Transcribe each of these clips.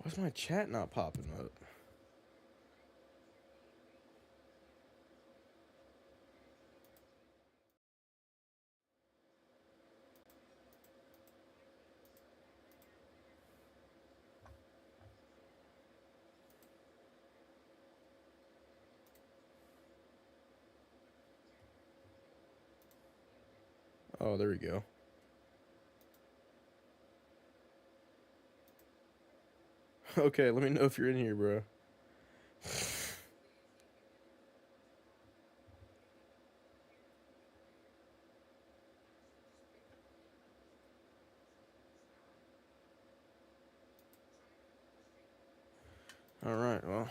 Why's my chat not popping up? Oh, there we go. Okay, let me know if you're in here, bro. All right, well.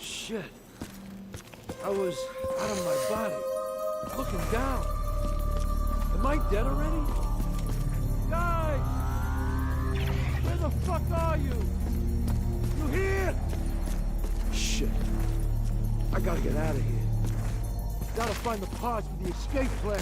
Shit. I was out of my body, looking down. Am I dead already? Guys! Where the fuck are you? You here? Shit. I gotta get out of here. Gotta find the parts for the escape plan.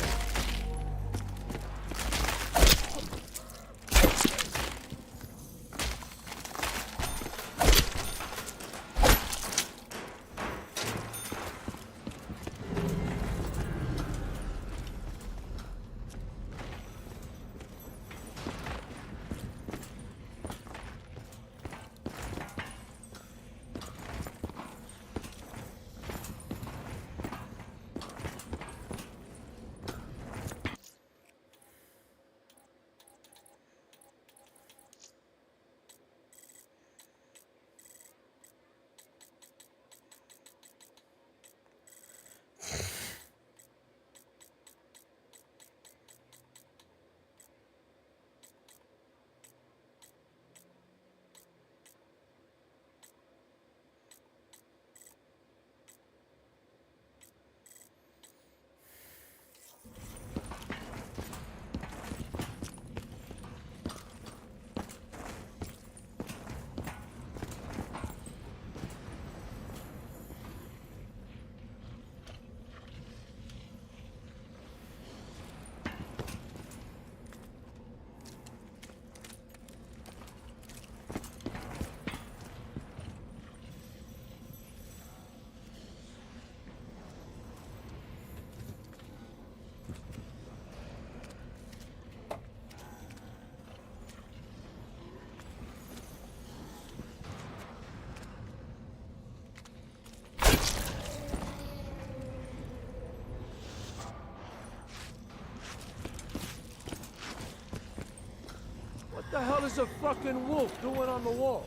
What the hell is a fucking wolf doing on the wall?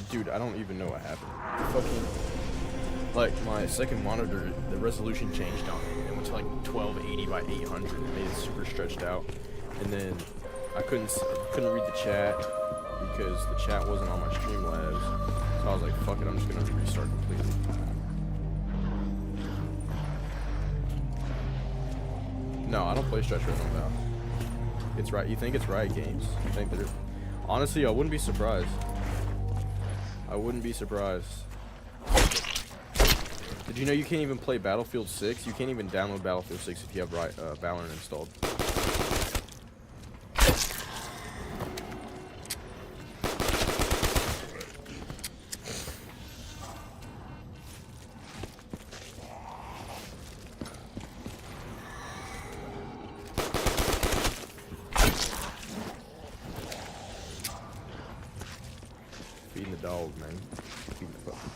Dude, I don't even know what happened. Fucking, like, my second monitor, the resolution changed on it. It went to like 1280 by 800. It made it super stretched out. And then I couldn't read the chat because the chat wasn't on my Streamlabs. So I was like, fuck it, I'm just gonna restart completely. No, I don't play Stretch Rhythm now. It's right. You think it's Riot Games? You think they're... Honestly, I wouldn't be surprised. I wouldn't be surprised. Did you know you can't even play Battlefield 6? You can't even download Battlefield 6 if you have Valorant installed. Feeding the dog, man. Feeding the puppy.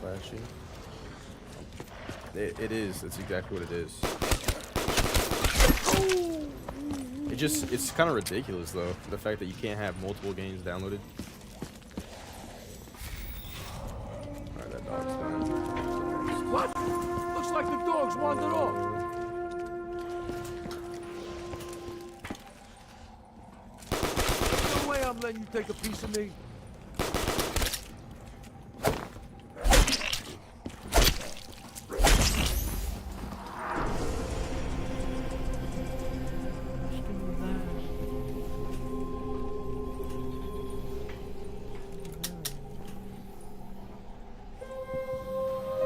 Flashy. It is. That's exactly what it is. It's kind of ridiculous, though. The fact that you can't have multiple games downloaded. Alright, that dog's done. What? Looks like the dogs wandered off. letting you take a piece of me?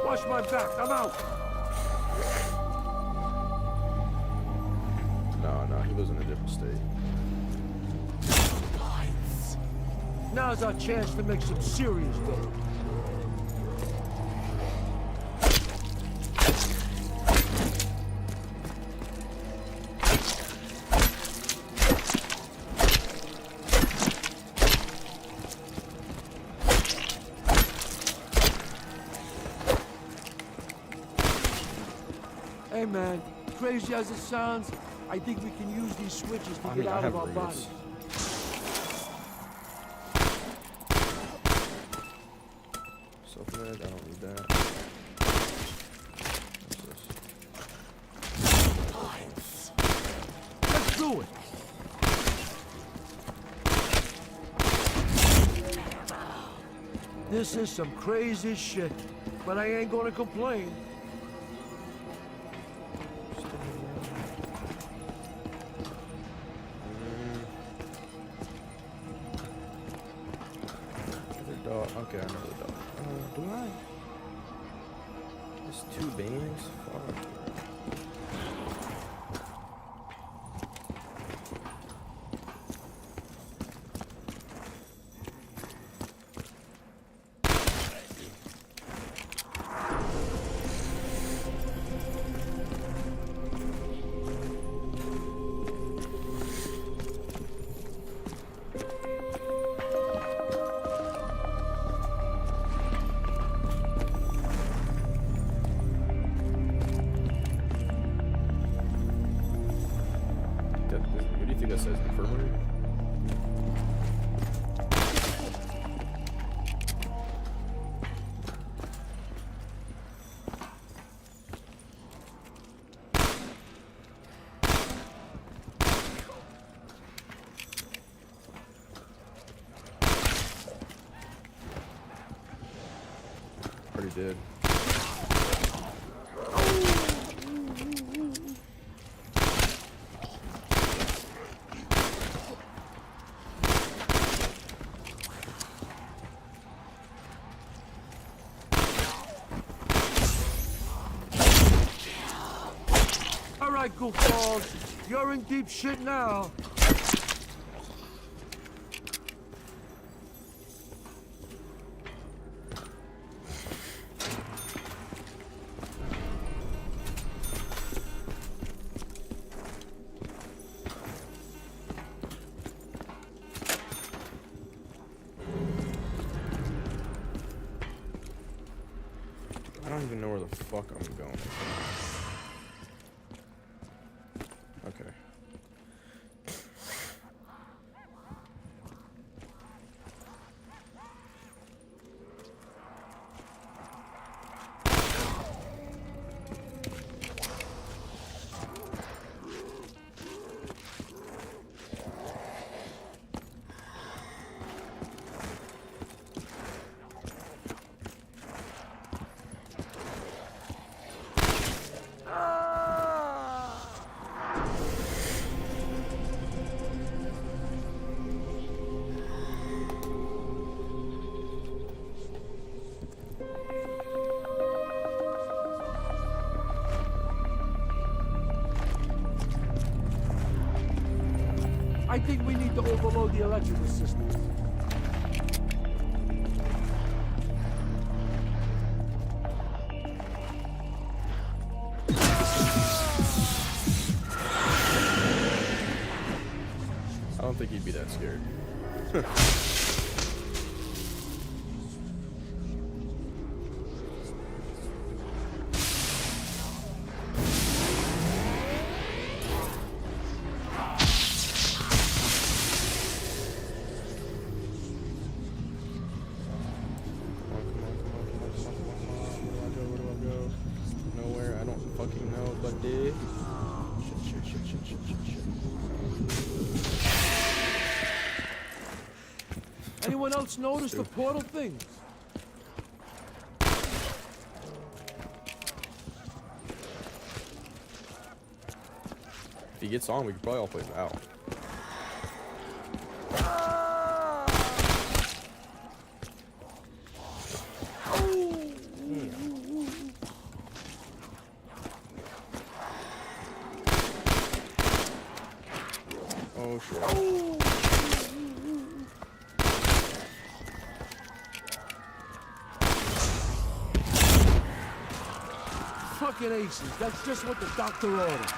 Watch my back, I'm out! No, he was in a different state. Now's our chance to make some serious dough. Hey man, crazy as it sounds, I think we can use these switches to get out of our bodies. Self-med, I don't need that. What's this? Let's do it! This is some crazy shit, but I ain't gonna complain. Okay, I know the dog. Do I? There's 2 beans? Fuck. What do you think that says? Infirmary? Already did. All right, goofballs, you're in deep shit now. I don't even know where the fuck I'm going. Okay. I think we need to overload the electrical system. I don't think he'd be that scared. Fucking know, but dude. Shit. Anyone else notice the portal things? If he gets on, we could probably all play Val. Oh, shit. Fucking aces. That's just what the doctor ordered.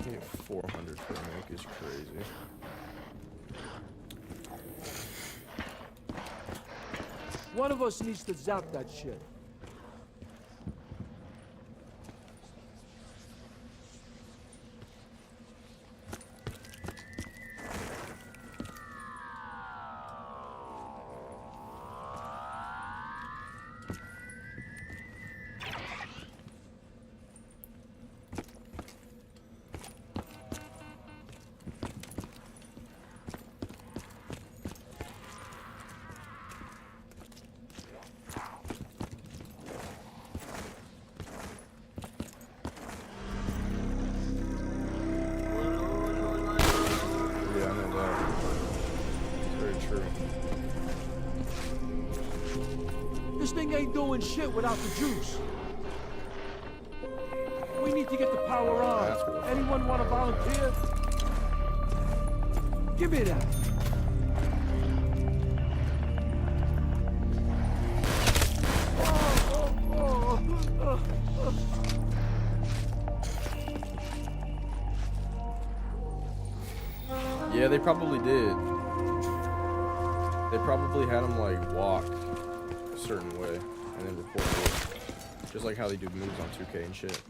Yeah, 400 per make is crazy. One of us needs to zap that shit. Yeah, I know that. It's very true. This thing ain't doing shit without the juice. We need to get the power That's on. cool. Anyone want to volunteer? Give me that. Yeah, they probably did. They probably had him like walk a certain way and then report it. Just like how they do moves on 2K and shit.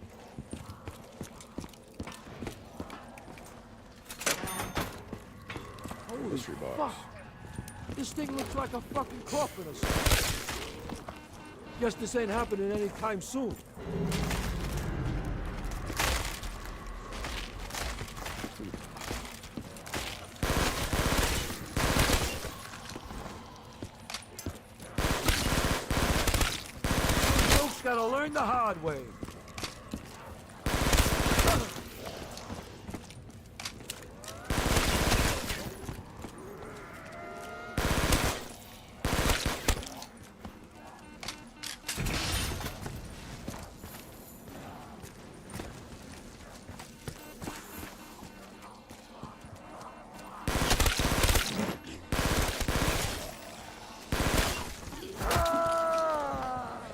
Holy Mystery box. fuck. This thing looks like a fucking coffin or something. Guess this ain't happening anytime soon. Folks gotta learn the hard way.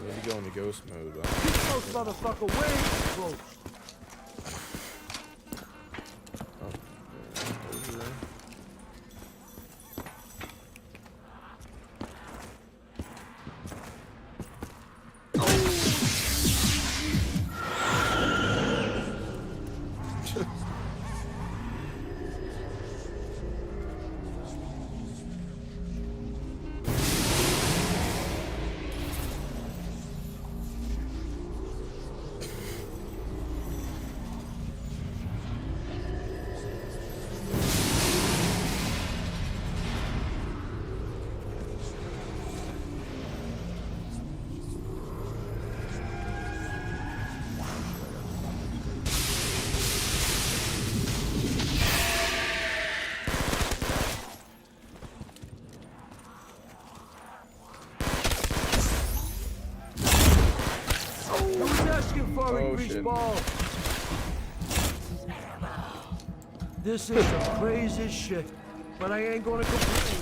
Maybe go into ghost mode. Close, motherfucker, way close. Over there. Who's asking for it, Oh, grease shit. ball? This is the craziest shit, but I ain't gonna complain.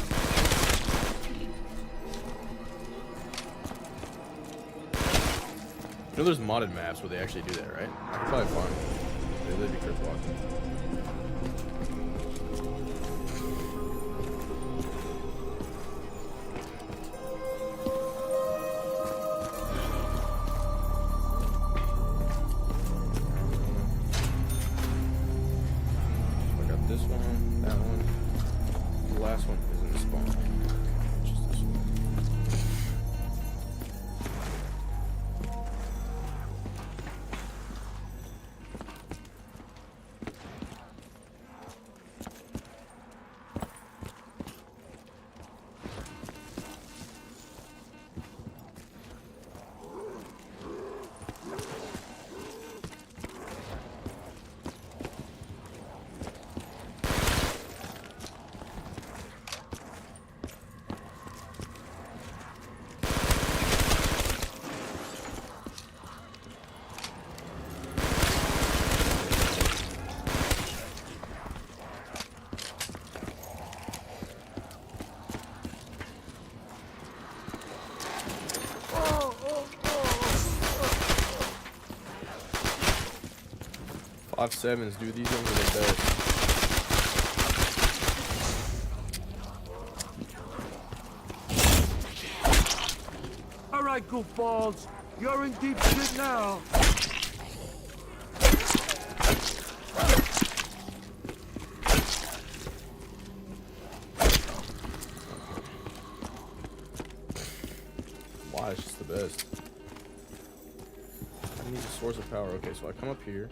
You know there's modded maps where they actually do that, right? I could probably find them. They'd be Chris walking. I got this one, that one. The last one isn't spawn. Just this one. 5.7s, dude. These ones are the best. All right, goofballs. You're in deep shit now. Why? It's just the best. I need a source of power. Okay, so I come up here.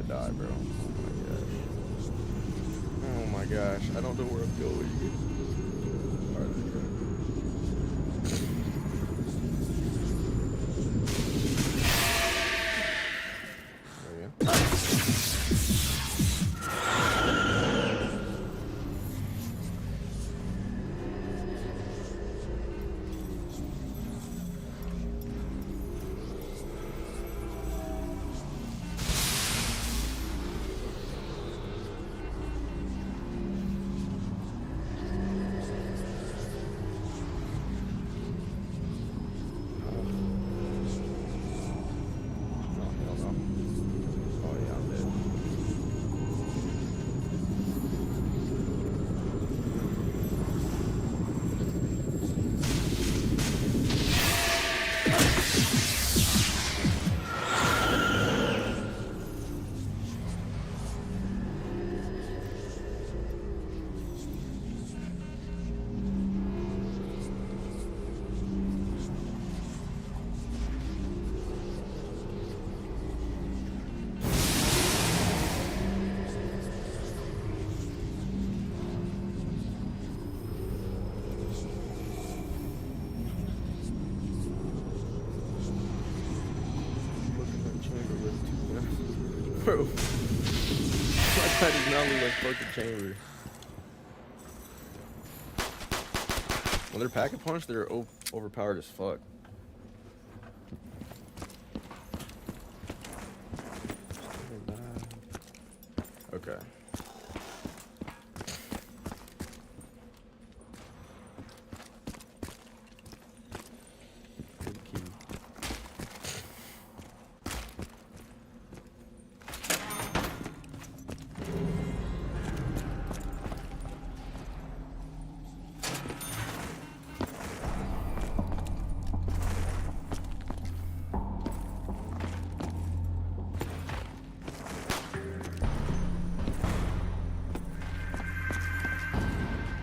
Die, bro. Oh my gosh. I don't know where I'm going. Alright, let's go. There we go. Bro, my guy does not leave like fucking chamber. When they're pack a punch, they're overpowered as fuck. Okay.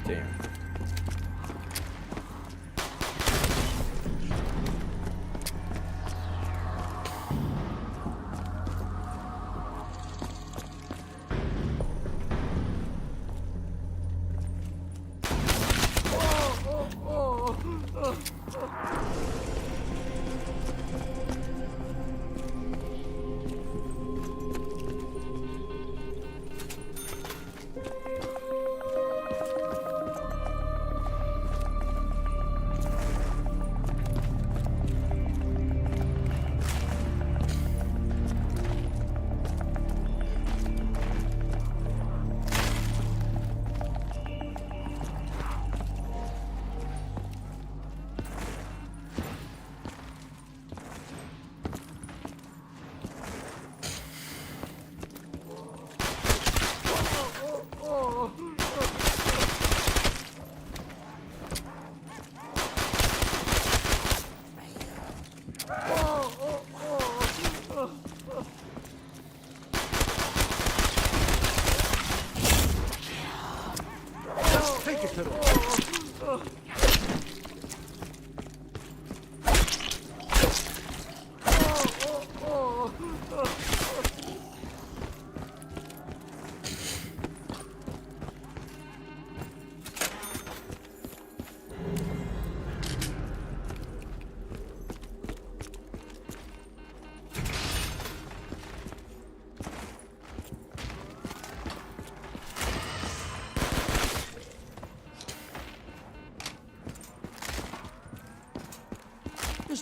Damn. Take it to them.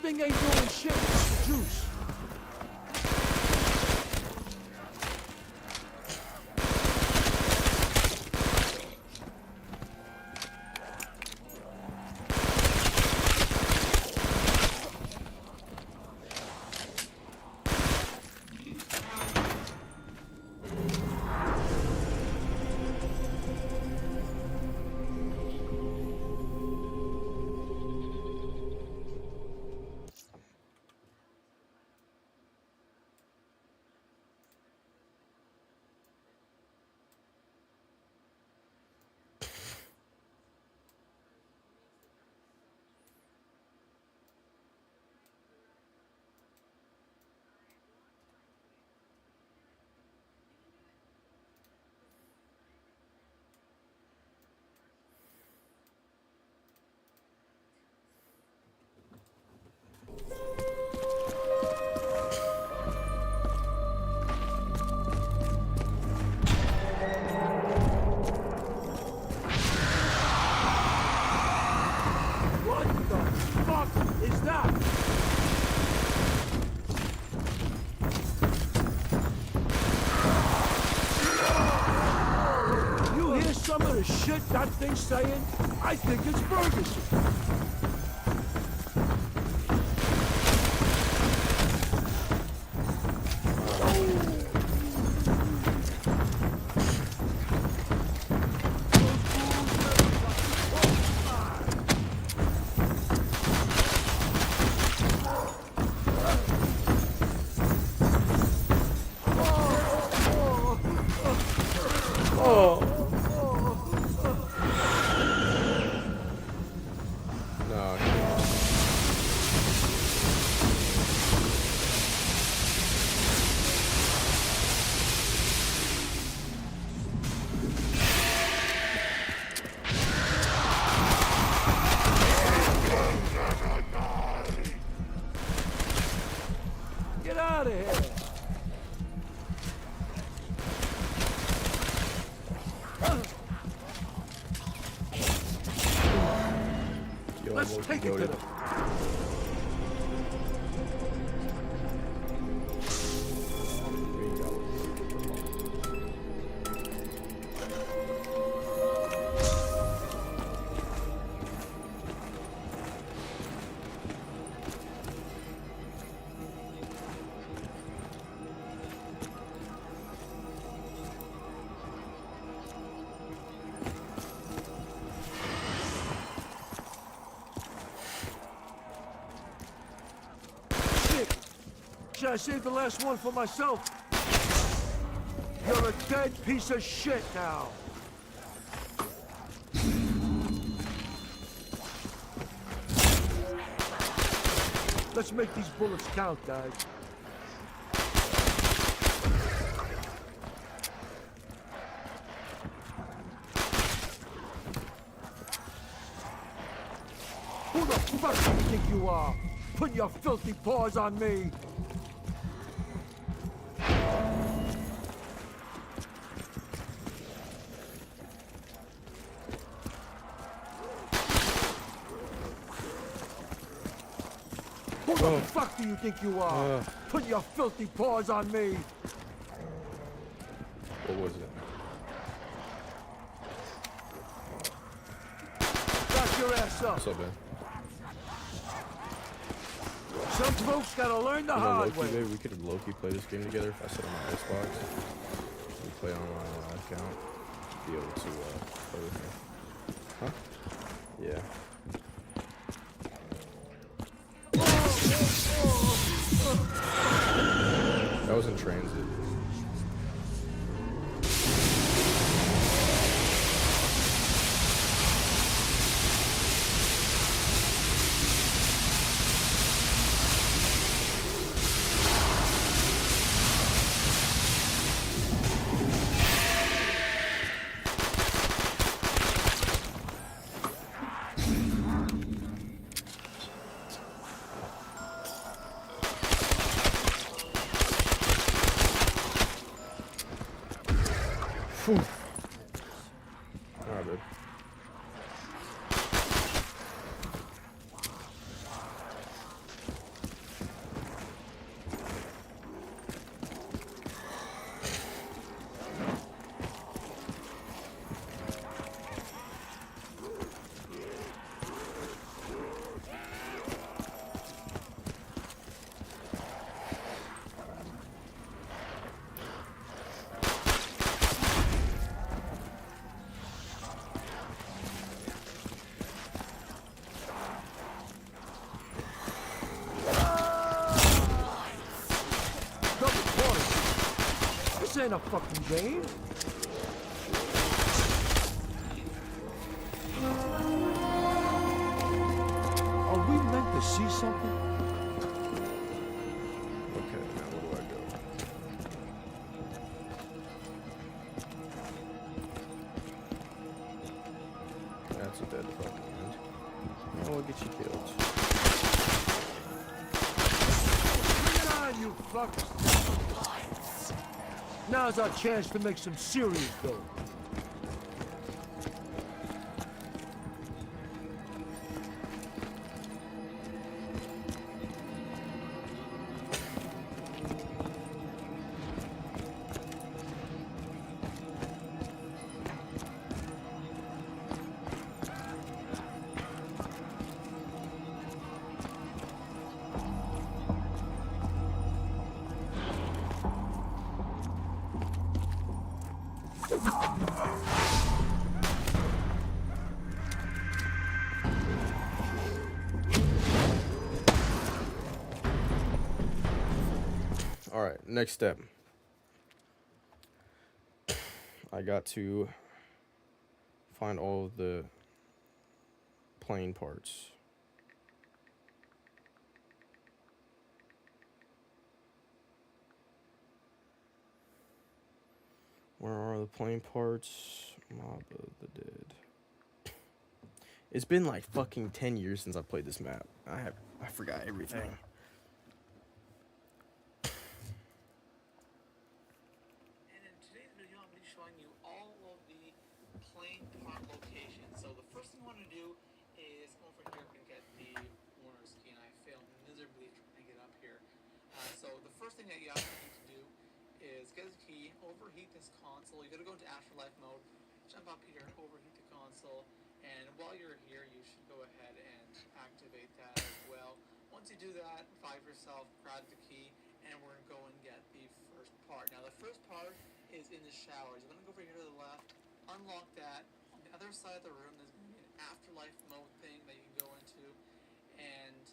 This thing ain't doing shit. It's the juice. What the fuck is that? You hear some of the shit that thing's saying? I think it's Ferguson. No. Get out of here. Yo, Let's I'm take it to loaded. them. Here you go. Shit. Should I save the last one for myself? You're a dead piece of shit now. Let's make these bullets count, guys. Who the fuck do you think you are? Putting your filthy paws on me. Who the fuck do you think you are? Putting your filthy paws on me. What was it? Back your ass up. What's up, man? Some folks gotta learn the You know, hard Loki, way. maybe we could Loki play this game together if I set up my Xbox. We play on my account. Be able to play with me. Huh? Yeah. That was in transit. Phew. Alright, babe. ain't a fucking game. Are we meant to see something? Okay, now where do I go? That's a dead fucking end. Now we'll get you killed. Bring it on, you fuckers! Now's our chance to make some serious dough. All right, next step. I got to find all of the plane parts. Where are the plane parts? Mob of the Dead. It's been like fucking 10 years since I played this map. I forgot everything. And in today's video, I'm going to be showing you all of the plane part locations. So the first thing I want to do is come over here and get the Warner's key, and I failed miserably trying to get up here. So the first thing that you actually need to do is get the key, overheat this console. You got to go into Afterlife mode, jump up here, overheat the console, and while you're here, you should go ahead and activate that as well. Once you do that, revive yourself, grab the key, and we're going to go and get the first part. Now, the first part is in the showers. You're going to go over here to the left, unlock that. On the other side of the room, there's going to be an Afterlife mode thing that you can go into. And,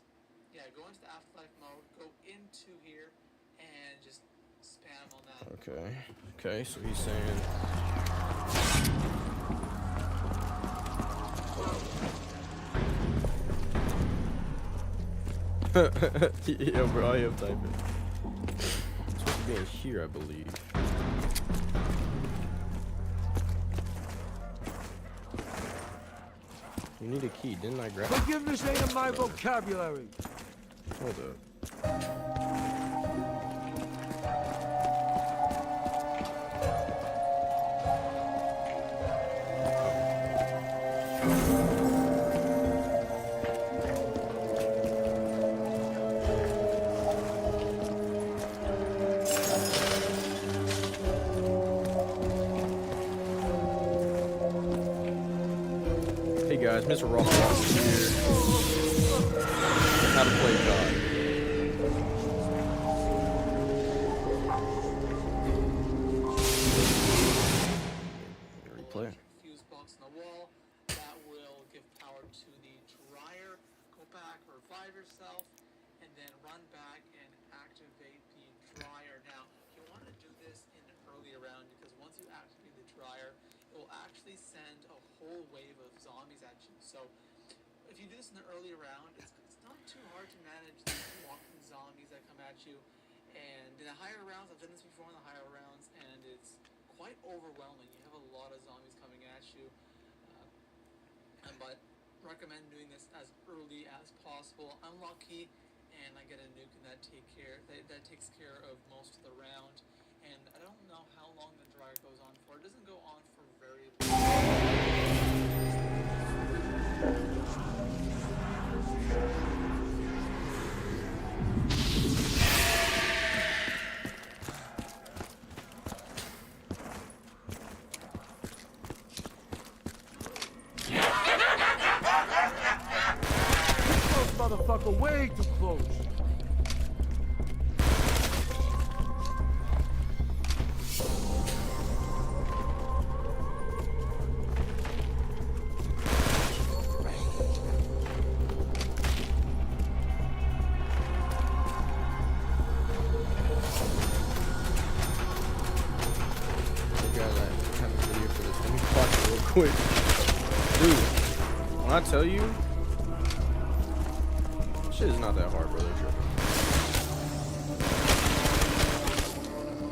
yeah, go into the Afterlife mode, go into here, and just spam on that. Okay. Okay, so he's saying yeah, bro, I am typing. It's supposed to be in here, I believe. You need a key, didn't I grab it? Forgiveness ain't in my vocabulary. Hold up. Hey guys, Mr. Ross Walker here. How to play God. Replay. Fuse box on the wall. That will give power to the dryer. Go back, revive yourself, and then run back and activate the dryer. Now, you want to do this in an early round because once you activate the dryer, it will actually send a whole wave of zombies at you. So, if you do this in the early round, it's not too hard to manage the walking zombies that come at you. And in the higher rounds, I've done this before in the higher rounds, and it's quite overwhelming. You have a lot of zombies coming at you. But recommend doing this as early as possible. Unlock key, and I get a nuke, and that takes care of most of the round. And I don't know how long the dryer goes on for. It doesn't go on for very Close, motherfucker, way too close. real quick. Dude, when I tell you, shit is not that hard, brother.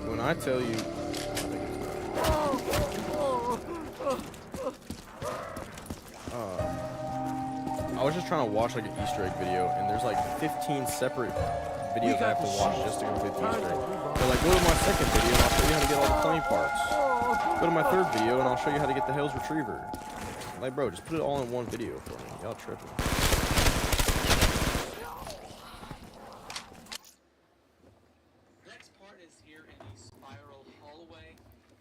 When I tell you, I was just trying to watch like an Easter egg video, and there's like 15 separate videos I have to watch just to complete the Easter egg. So like, go to my second video, and I'll show you how to get all the plane parts. Go to my third video, and I'll show you how to get the Hales Retriever. Like, bro, just put it all in one video for me. Y'all tripping. The next part is here in the spiral hallway.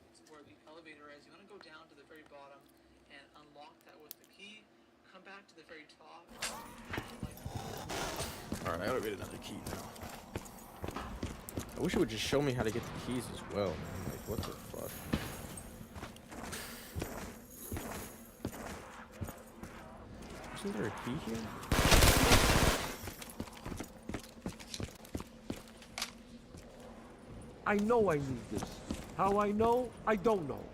It's where the elevator is. You want to go down to the very bottom and unlock that with the key. Come back to the very top. Alright, I gotta get another key now. I wish it would just show me how to get the keys as well, man. Like, what the fuck? Isn't there a key here? I know I need this. How I know, I don't know.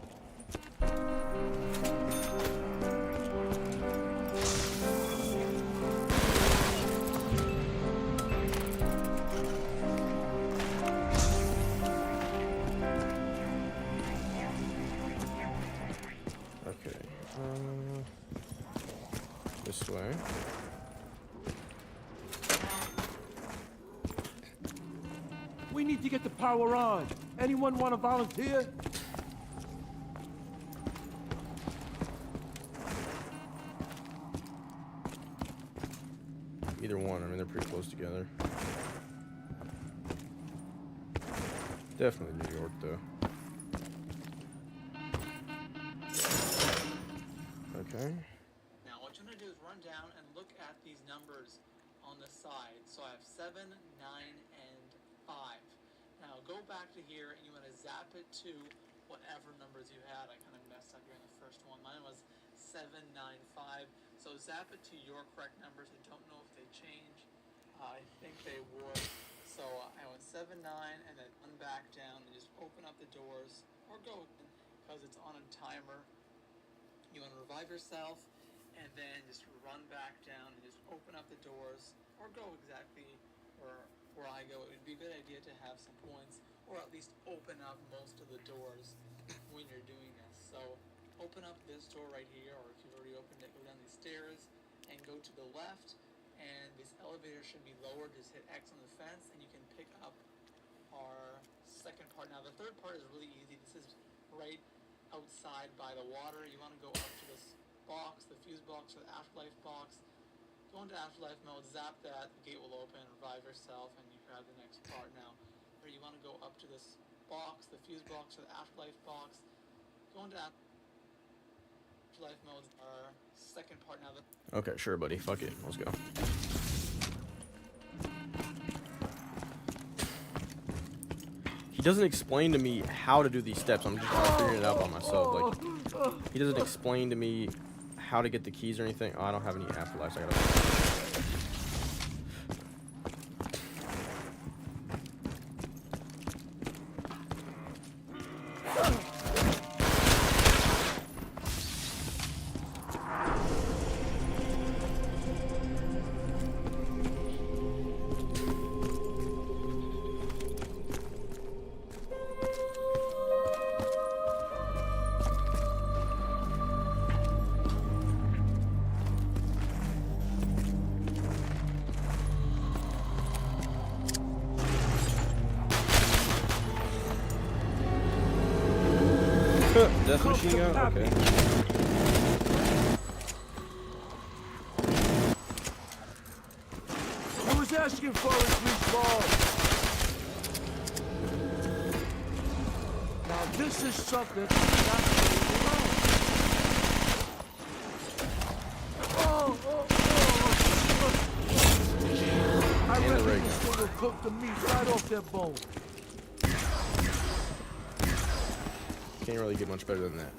Okay. This way. We need to get the power on. Anyone want to volunteer? Either one. I mean, they're pretty close together. Definitely New York, though. Okay. Now, what you want to do is run down and look at these numbers on the side. So I have 7, 9, and 5. Now, go back to here and you want to zap it to whatever numbers you had. I kind of messed up here in the first one. Mine was 7, 9, 5. So zap it to your correct numbers. I don't know if they change. I think they would. So I went 7, 9, and then run back down and just open up the doors, or go, because it's on a timer. You want to revive yourself, and then just run back down and just open up the doors, or go exactly where I go. It would be a good idea to have some points, or at least open up most of the doors when you're doing this. So open up this door right here, or if you've already opened it, go down these stairs and go to the left, and this elevator should be lowered. Just hit X on the fence and you can pick up our second part. Now the third part is really easy. This is right outside by the water. You want to go up to this box, the fuse box or the afterlife box. Go into afterlife mode, zap that, the gate will open, revive yourself, and you grab the next part. Now, or you want to go up to this box, the fuse box or the afterlife box. Go into afterlife mode, our second part. Now Okay, sure, buddy. Fuck it. Let's go. He doesn't explain to me how to do these steps. I'm just figuring it out by myself. Like, he doesn't explain to me how to get the keys or anything. Oh, I don't have any afterlives. I gotta. Death machine gun? Okay. I was asking for it, respawn. Now this is something not I And the reckon ray this thing will cook the meat right off their bone. Can't really get much better than that.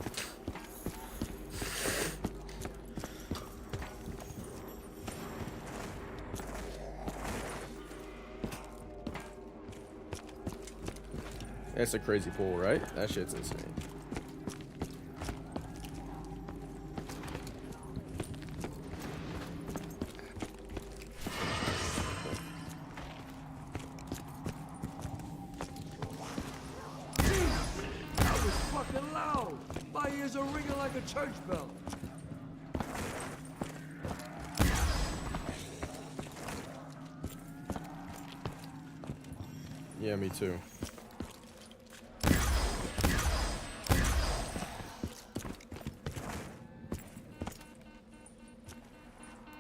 That's a crazy pull, right? That shit's insane. are ringing like a church bell. Yeah, me too.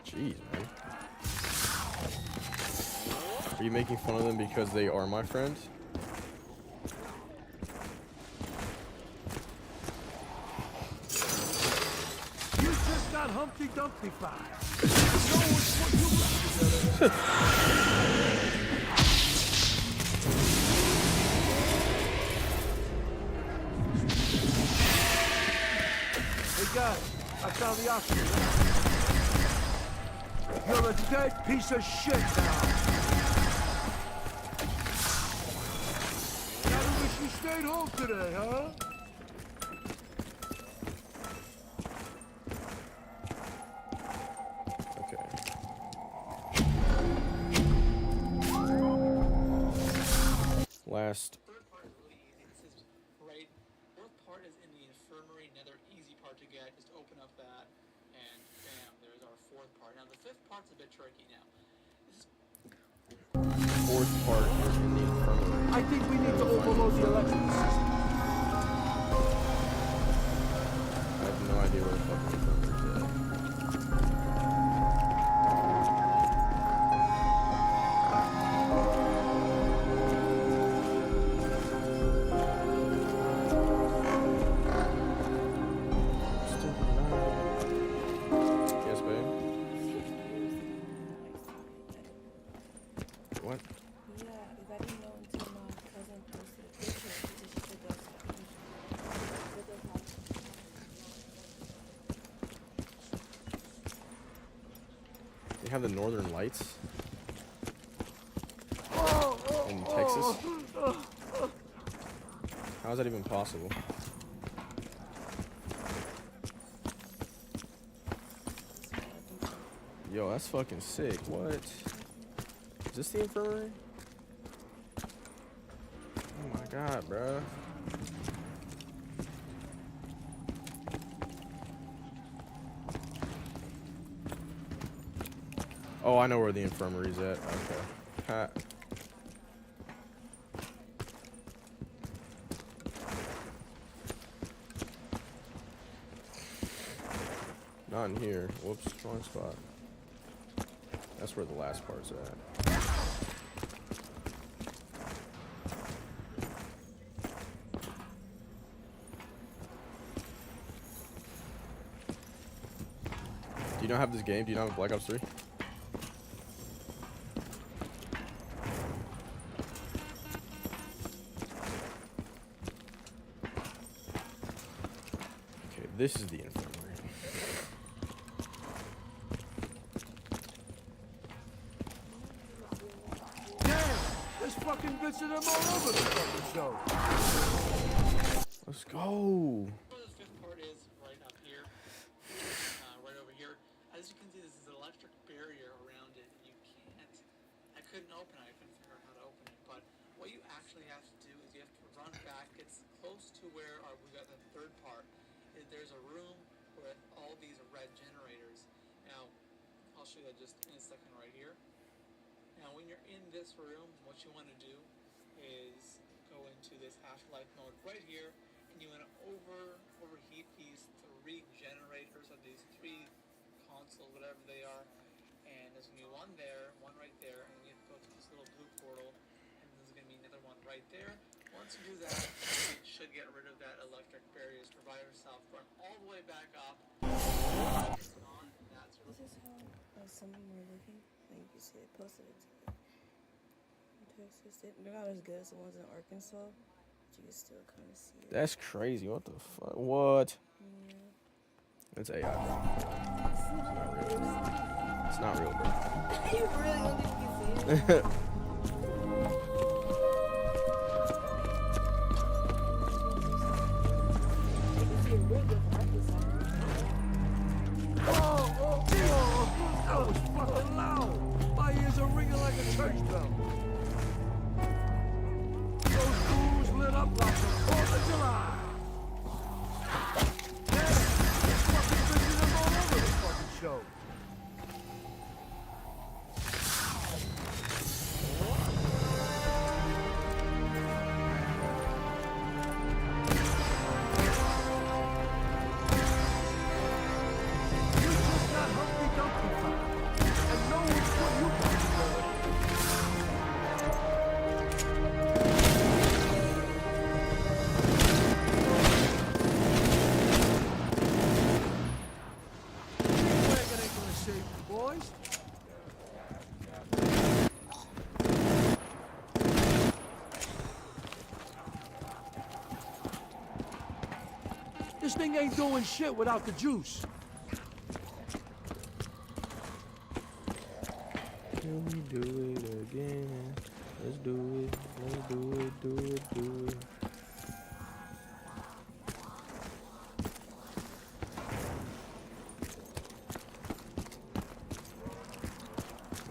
Jeez, man. Are you making fun of them because they are my friends? You just got Humpty Dumpty fired. No one's put you back together. Hey guys, I found the oxygen. You're a dead piece of shit now. Gotta wish you stayed home today, huh? Okay. Last. Third part is really easy. This is right. Fourth part is in the infirmary. Another easy part to get. Just open up that, and bam, there's our fourth part. Now the fifth part's a bit tricky. Now, this is Fourth part is in the infirmary. I think we need to overload the electrical system. I have no idea where the fucking infirmary is at. Yes, babe? What? Yeah, because I didn't know until my cousin posted a picture because she said that's but that's not. They have the Northern Lights in Texas. How is that even possible? Yo, that's fucking sick. What? Is this the infirmary? Oh my god, bruh. Oh, I know where the infirmary's at. Okay. Ha. Not in here. Whoops, wrong spot. That's where the last part's at. Do you not have this game? Do you not have Black Ops 3? Okay, this is the infirmary. There's fucking bits of them all over the fucking show. Let's go. where the fifth part is, right up here, right over here. As you can see, this is an electric barrier around it. You can't. I couldn't open it. I couldn't figure out how to open it. But what you actually have to do is you have to run back. It's close to where we got the third part. There's a room with all these red generators. Now, I'll show you that just in a second right here. Now, when you're in this room, what you want to do is go into this half-life mode right here, and you want to overheat these three generators of these three consoles, whatever they are. And there's gonna be one there, one right there, and you have to go to this little blue portal, and there's gonna be another one right there. Once you do that, you should get rid of that electric barriers. Provide yourself, run all the way back up. It's on, and that's This is how someone were looking. Like you see, they posted it today. In Texas, they're not as good as the ones in Arkansas, but you can still kind of see it. That's crazy. What the fuck? What? Yeah. It's AI, bro. It's not real, bro. You really don't think you can see it? You can see it real good from Arkansas. That was fucking loud. My ears are ringing like a church bell. Those fools lit up like the 4th of July. thing ain't doing shit without the juice. Can we do it again? Let's do it. Let's do it. Do it. Do it.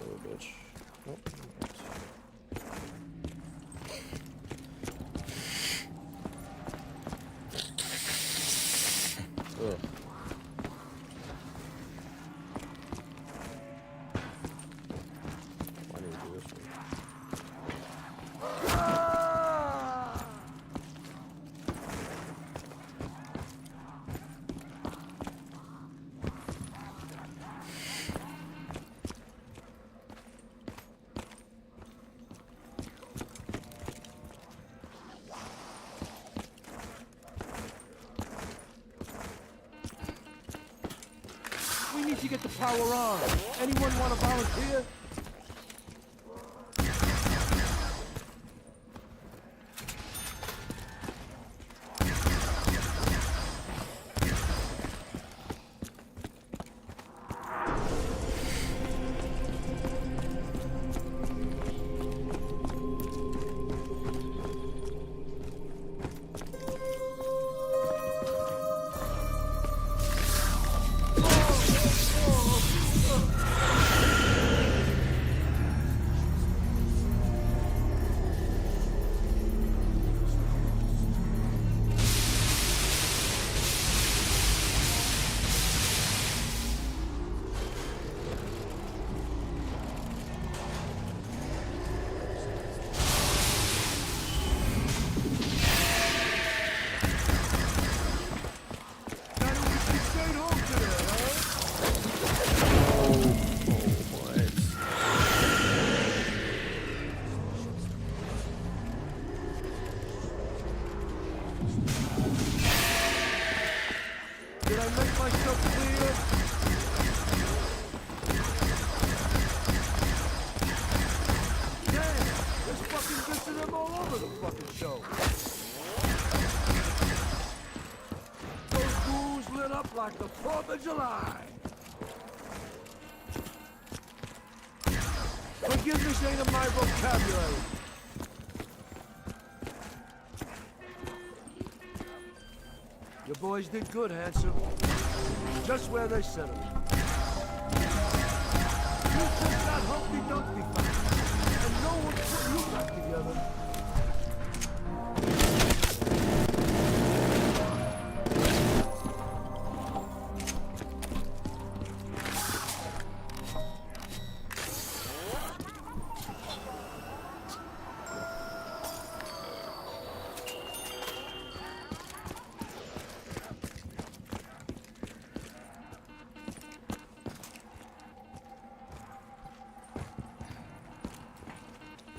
Oh, bitch. Nope. Ugh. Why did we do this one? We need to get the power on. Anyone want to volunteer? Did I make myself clear? Damn, there's fucking bits of them all over the fucking show. Those ghouls lit up like the 4th of July. Forgiveness ain't in my vocabulary. Your boys did good, handsome. Just where they said it. You took that Humpty Dumpty fight, and no one put you back together.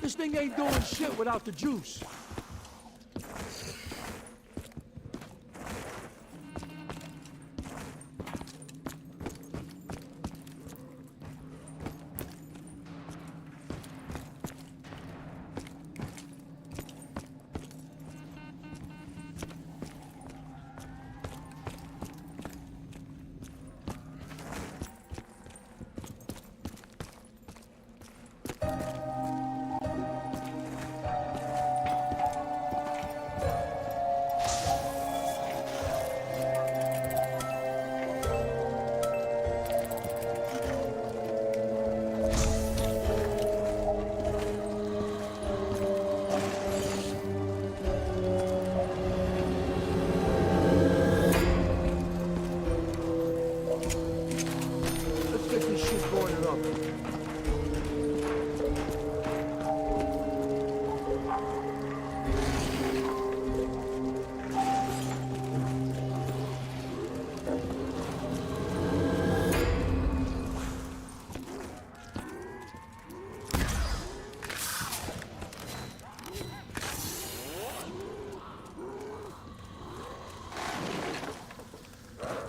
This thing ain't doing shit without the juice.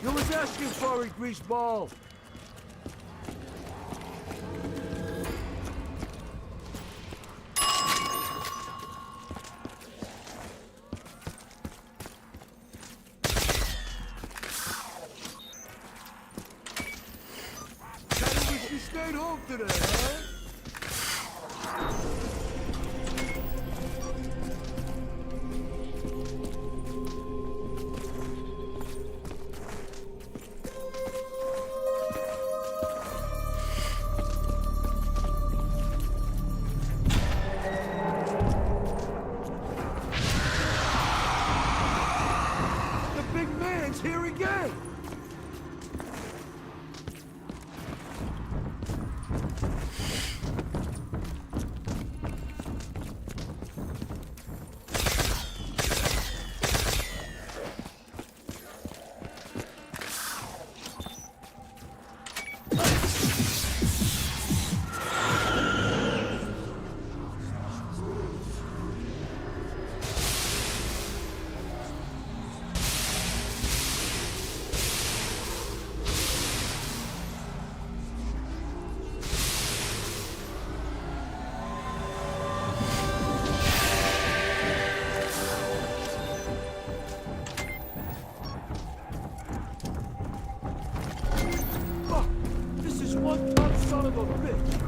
You was asking for it, greaseball. ain't home today, huh? The big man's here again! Fuck! This is one tough son of a bitch!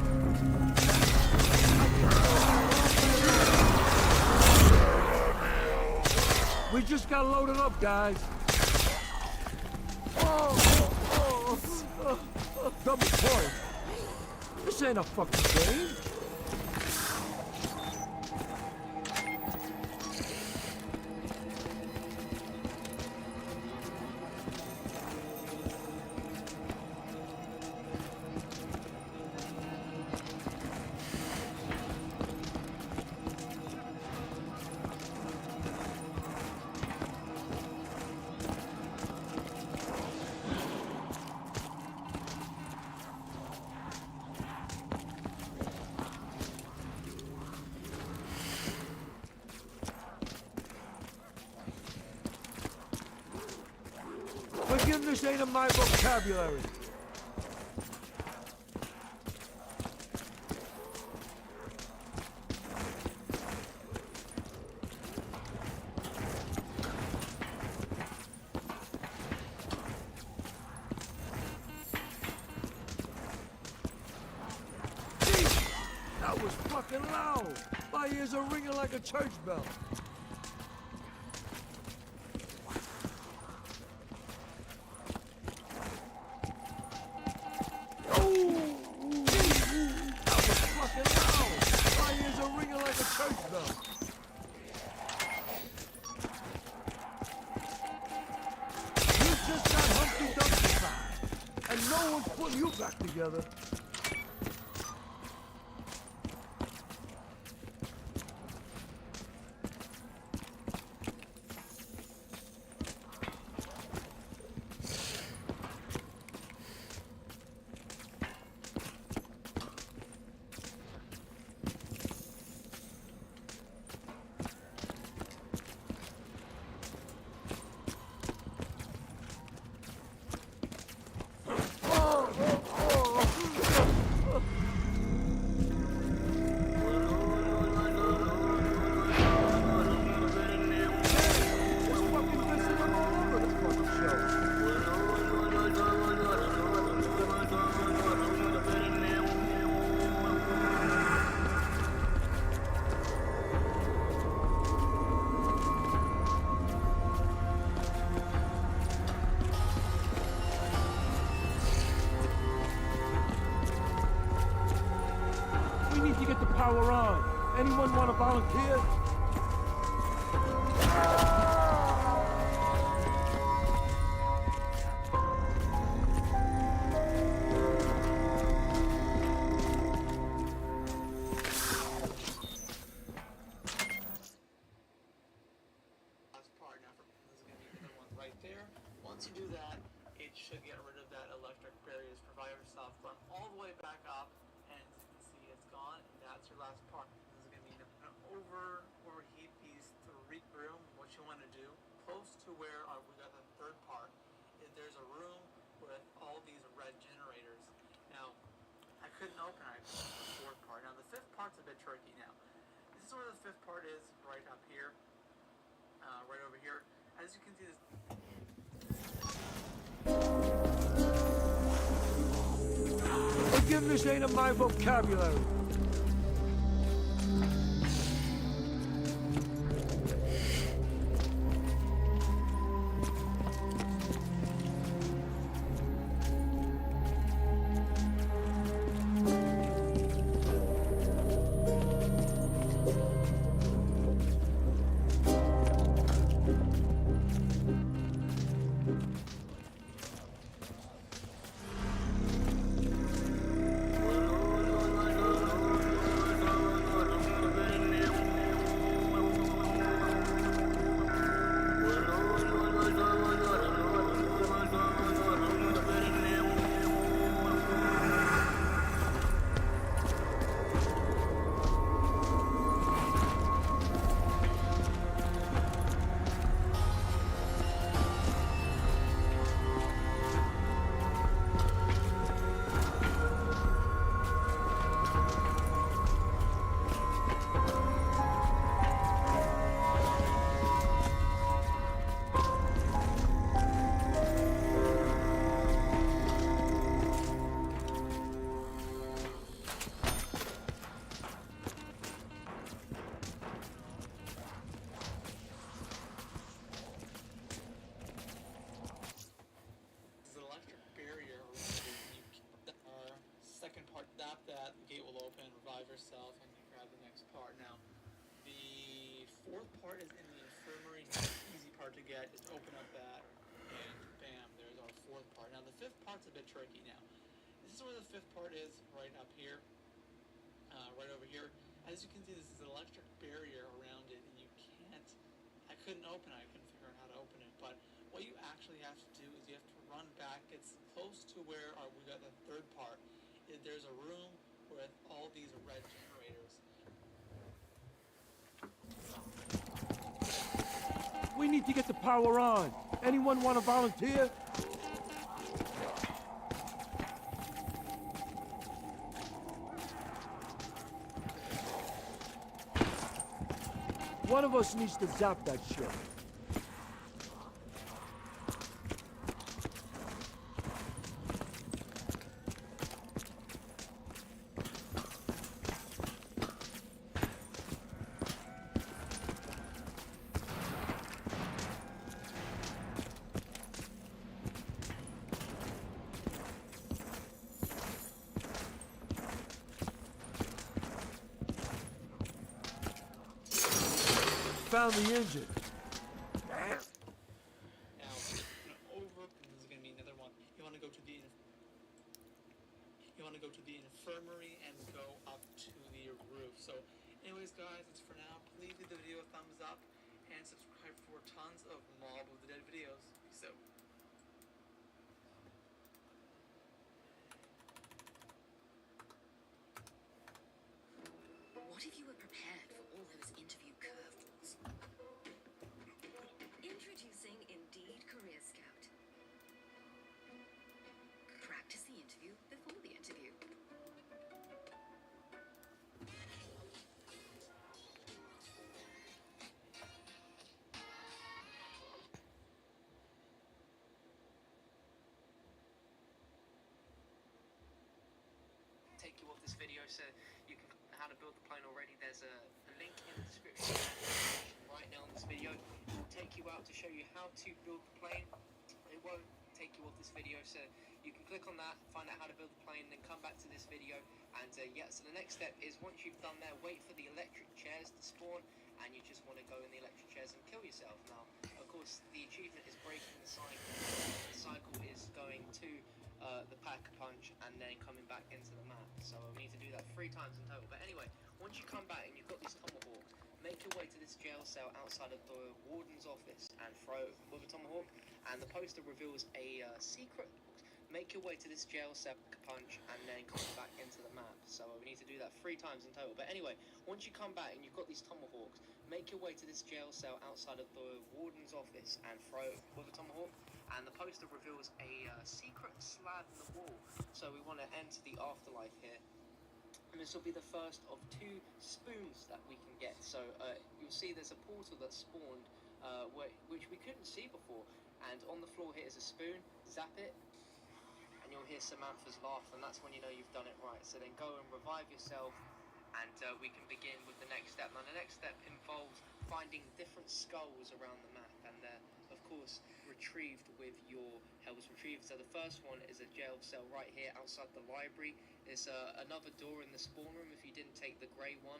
We just gotta load it up, guys. Double point. This ain't a fucking game. Forgiveness ain't in my vocabulary. Jeez, that was fucking loud. My ears are ringing like a church bell. No one's putting you back together. We need to get the power on. Anyone want to volunteer? Last part now, this is going to be the one right there. Once you do that, it should get rid of that electric barriers. Provide yourself run all the way back up, and as you can see, it's gone, and that's your last part. This is going to be an overheat these three room. What you want to do, close to where we got the third part, is there's a room with all these red generators. Now, I couldn't open it, the fourth part. Now, the fifth part's a bit tricky now. This is where the fifth part is, right up here. Right over here. As you can see, this Forgiveness ain't in my vocabulary. There's an electric barrier around it, and second part, tap that, the gate will open, revive yourself, and you grab the next part. Now, the fourth part is in the infirmary. It's the easy part to get. Just open up that, and bam, there's our fourth part. Now, the fifth part's a bit tricky. Now, this is where the fifth part is, right up here, right over here. As you can see, this is an electric barrier around it, and you can't. I couldn't open it. I couldn't figure out how to open it. But what you actually have to do is you have to run back. It's close to where we got the third part. There's a room with all these red generators. We need to get the power on. Anyone want to volunteer? One of us needs to zap that shit. Found the engine. Now, over, and this is going to be another one. You want to go to the infirmary and go up to the roof. So, anyways, guys, that's for now. Please give the video a thumbs up and subscribe for tons of Mob of the Dead videos. Peace out. What if you were prepared for all those interview curveballs? Introducing Indeed Career Scout. Practice the interview before the interview. Take you off this video so you can how to build the plane already. There's a link in the description right now in this video. It will take you out to show you how to build the plane. It won't take you off this video, so you can click on that, find out how to build the plane, then come back to this video. And yeah, so the next step is once you've done that, wait for the electric chairs to spawn, and you just want to go in the electric chairs and kill yourself. Now, of course, the achievement is breaking the cycle. The cycle is going to the Pack-a-Punch and then coming back into the map. So we need to do that 3 times in total. But anyway, once you come back and you've got this tomahawk, make your way to this jail cell outside of the warden's office and throw it with a tomahawk. And the poster reveals a secret. Make your way to this jail cell, punch, and then come back into the map. So we need to do that 3 times in total. But anyway, once you come back and you've got these tomahawks, make your way to this jail cell outside of the warden's office and throw it with a tomahawk. And the poster reveals a secret slab in the wall. So we want to enter the afterlife here. And this will be the first of 2 spoons that we can get. So you'll see there's a portal that spawned, which we couldn't see before. And on the floor here is a spoon. Zap it, and you'll hear Samantha's laugh, and that's when you know you've done it right. So then go and revive yourself, and we can begin with the next step. Now the next step involves finding different skulls around the map, and of course retrieved with your Hell's Retriever. So the first one is a jail cell right here outside the library. There's another door in the spawn room if you didn't take the grey one.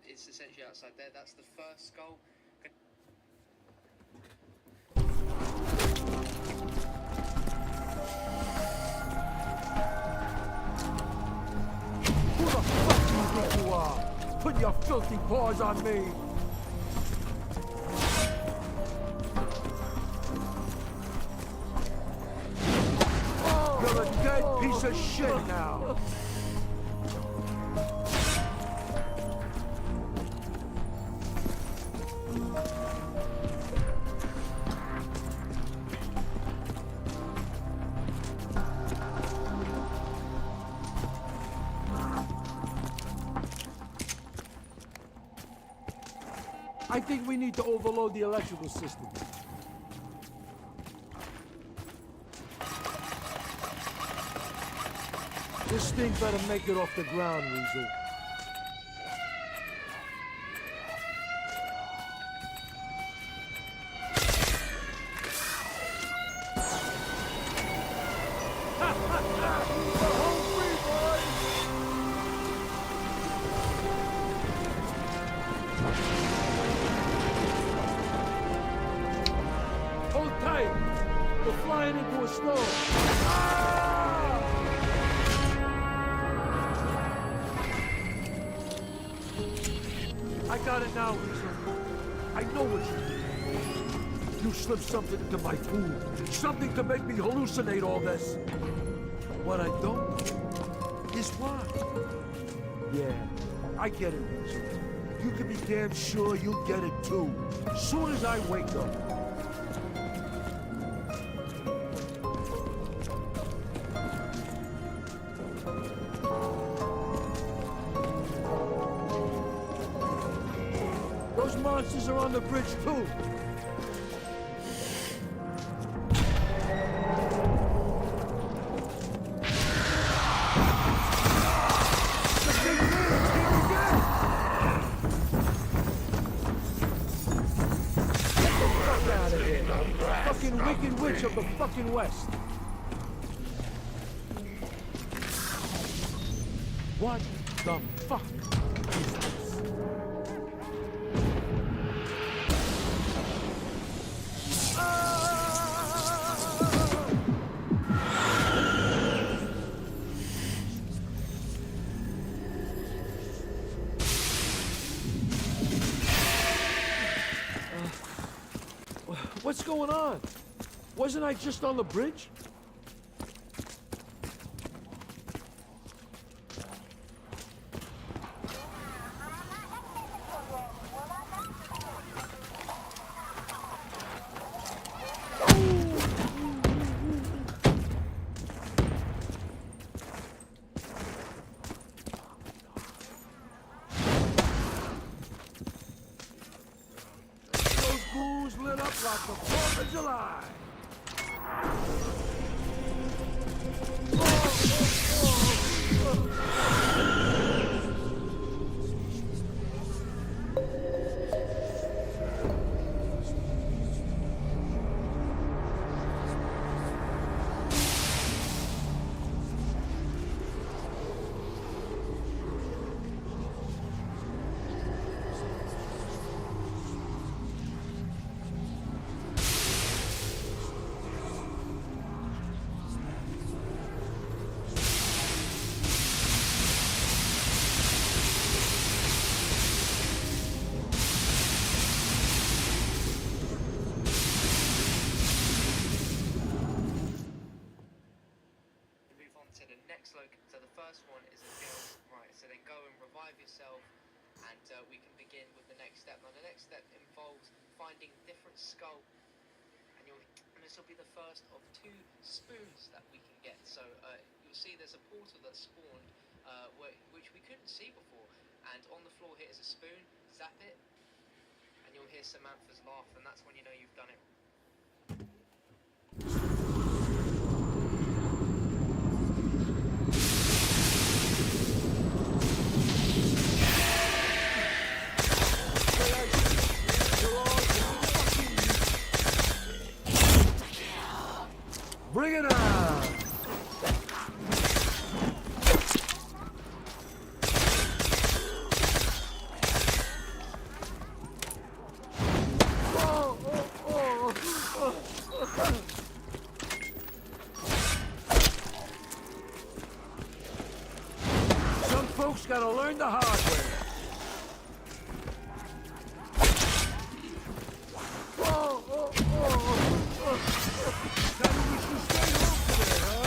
It's essentially outside there. That's the first skull. Who the fuck do you think you are? Put your filthy paws on me! You're a dead piece of shit now! I think we need to overload the electrical system. This thing better make it off the ground, Weasel. Hold tight! We're flying into a storm! I got it now, Weasel. I know what you did. You slipped something into my food. Something to make me hallucinate all this. What I don't know is why. Yeah, I get it, Weasel. You can be damn sure you'll get it too. Soon as I wake up. Those monsters are on the bridge too. The big man's here again. Get the fuck out of here. Fucking wicked witch of the fucking West. What the fuck is this? What's going on? Wasn't I just on the bridge? Those ghouls lit up like the 4th of July. Move on to the next location. So the first one is a jail. Right, so then go and revive yourself, and we can begin with the next step. Now the next step involves finding different skull, and this will be the first of 2 spoons that we can get. So you'll see there's a portal that spawned, which we couldn't see before, and on the floor here is a spoon. Zap it, and you'll hear Samantha's laugh, and that's when you know you've done it. Bring it on! Some folks gotta learn the hard way. Kinda wish you stayed home today, huh?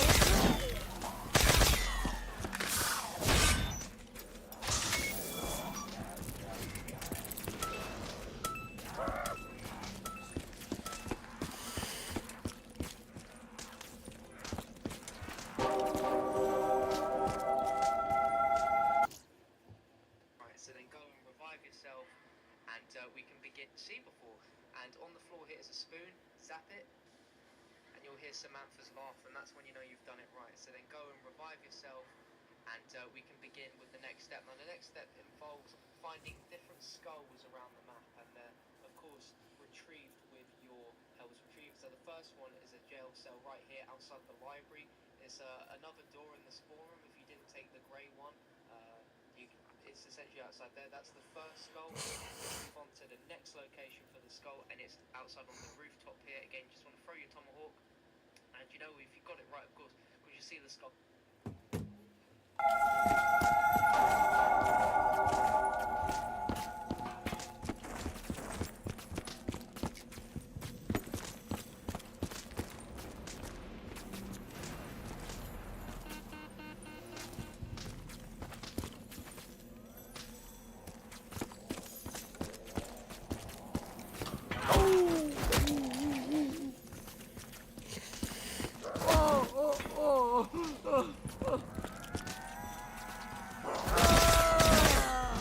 Right, so then go and revive yourself, and we can begin. See before, and on the floor here is a spoon. Zap it, and you'll hear Samantha's laugh, and that's when you know you've done it right. So then go and revive yourself, and we can begin with the next step. Now the next step involves finding different skulls around the map, and of course retrieved with your was retrieved. So the first one is a jail cell right here outside the library. It's another door in the spawn room. If you didn't take the grey one, it's essentially outside there. That's the first skull. Move on to the next location for the skull, and it's outside on the rooftop here. Again, just want to throw your tomahawk, and you know if you got it right, of course, because you see the skull.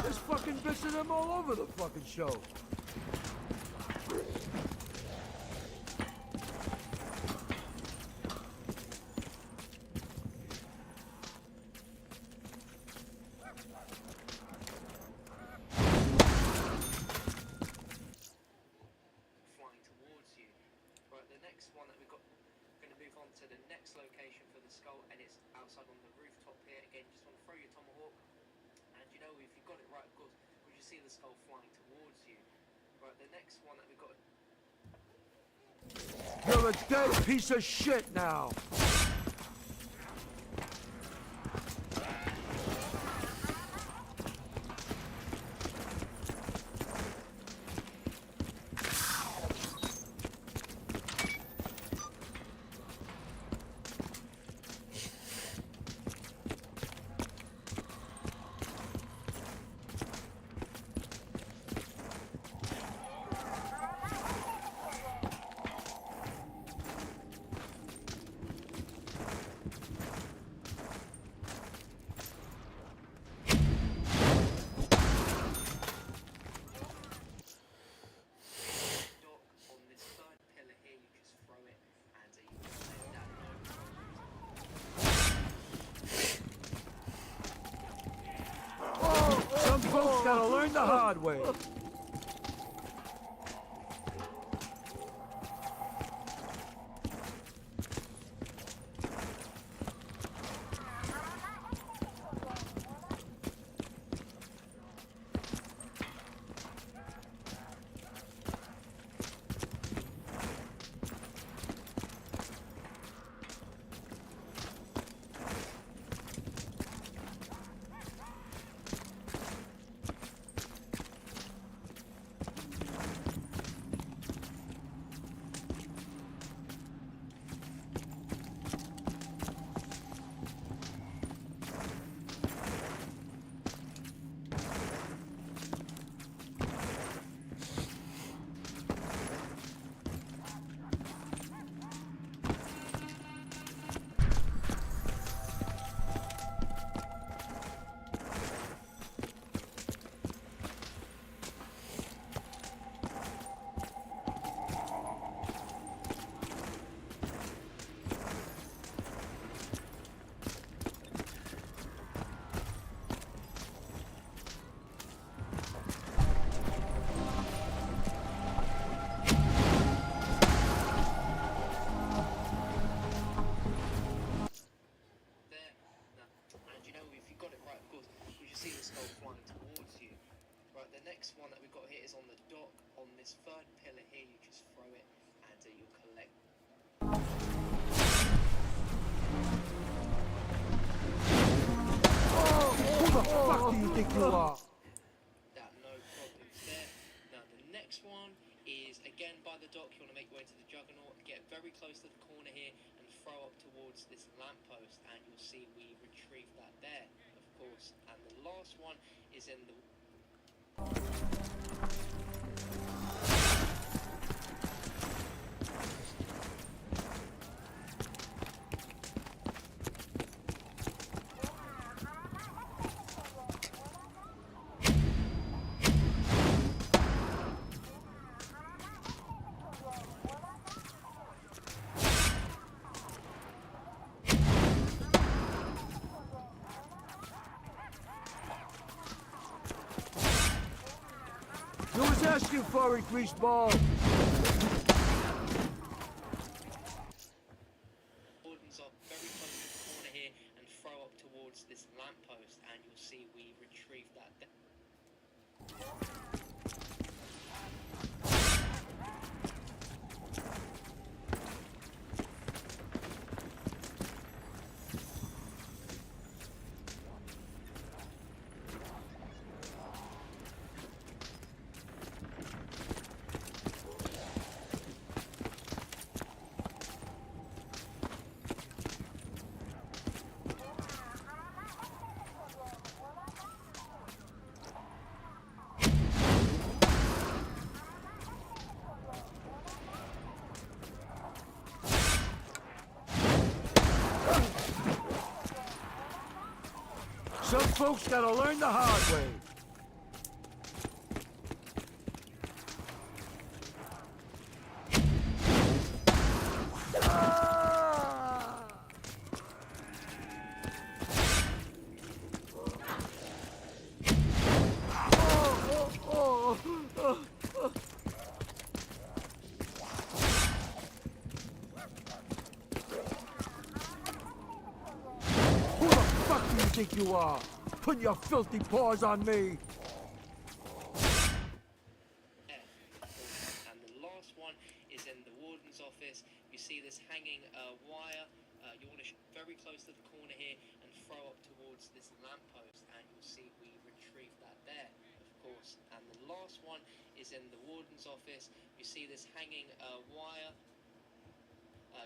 There's fucking bits of them all over the fucking show. Flying towards you. Right, the next one that we've got, we're going to move on to the next location for the skull, and it's outside on the rooftop here. Again, just want to throw your tomahawk, and you know if you got it right, of course, because you see the skull flying towards you. Right, the next one that we've got. You're a dead piece of shit now. On this third pillar here, you just throw it, and you can let that know. Some folks gotta learn the hard way. next one that we've got here is on the dock. On this third pillar here, you just throw it and you'll collect Who the fuck do you think you are? that, no problems there. Now the next one is again by the dock. You want to make your way to the Juggernaut, get very close to the corner here and throw up towards this lamppost, and you'll see we retrieve that there, of course. And the last one is in the You was asking for it, greaseball. wardens up very close to the corner here and throw up towards this lamppost, and you'll see we retrieve that there. Some folks gotta learn the hard way. Who the fuck do you think you are? Put your filthy paws on me. And the last one is in the warden's office. You see this hanging wire. You want to very close to the corner here and throw up towards this lamppost, and you'll see we retrieve that there, of course. And the last one is in the warden's office. You see this hanging wire.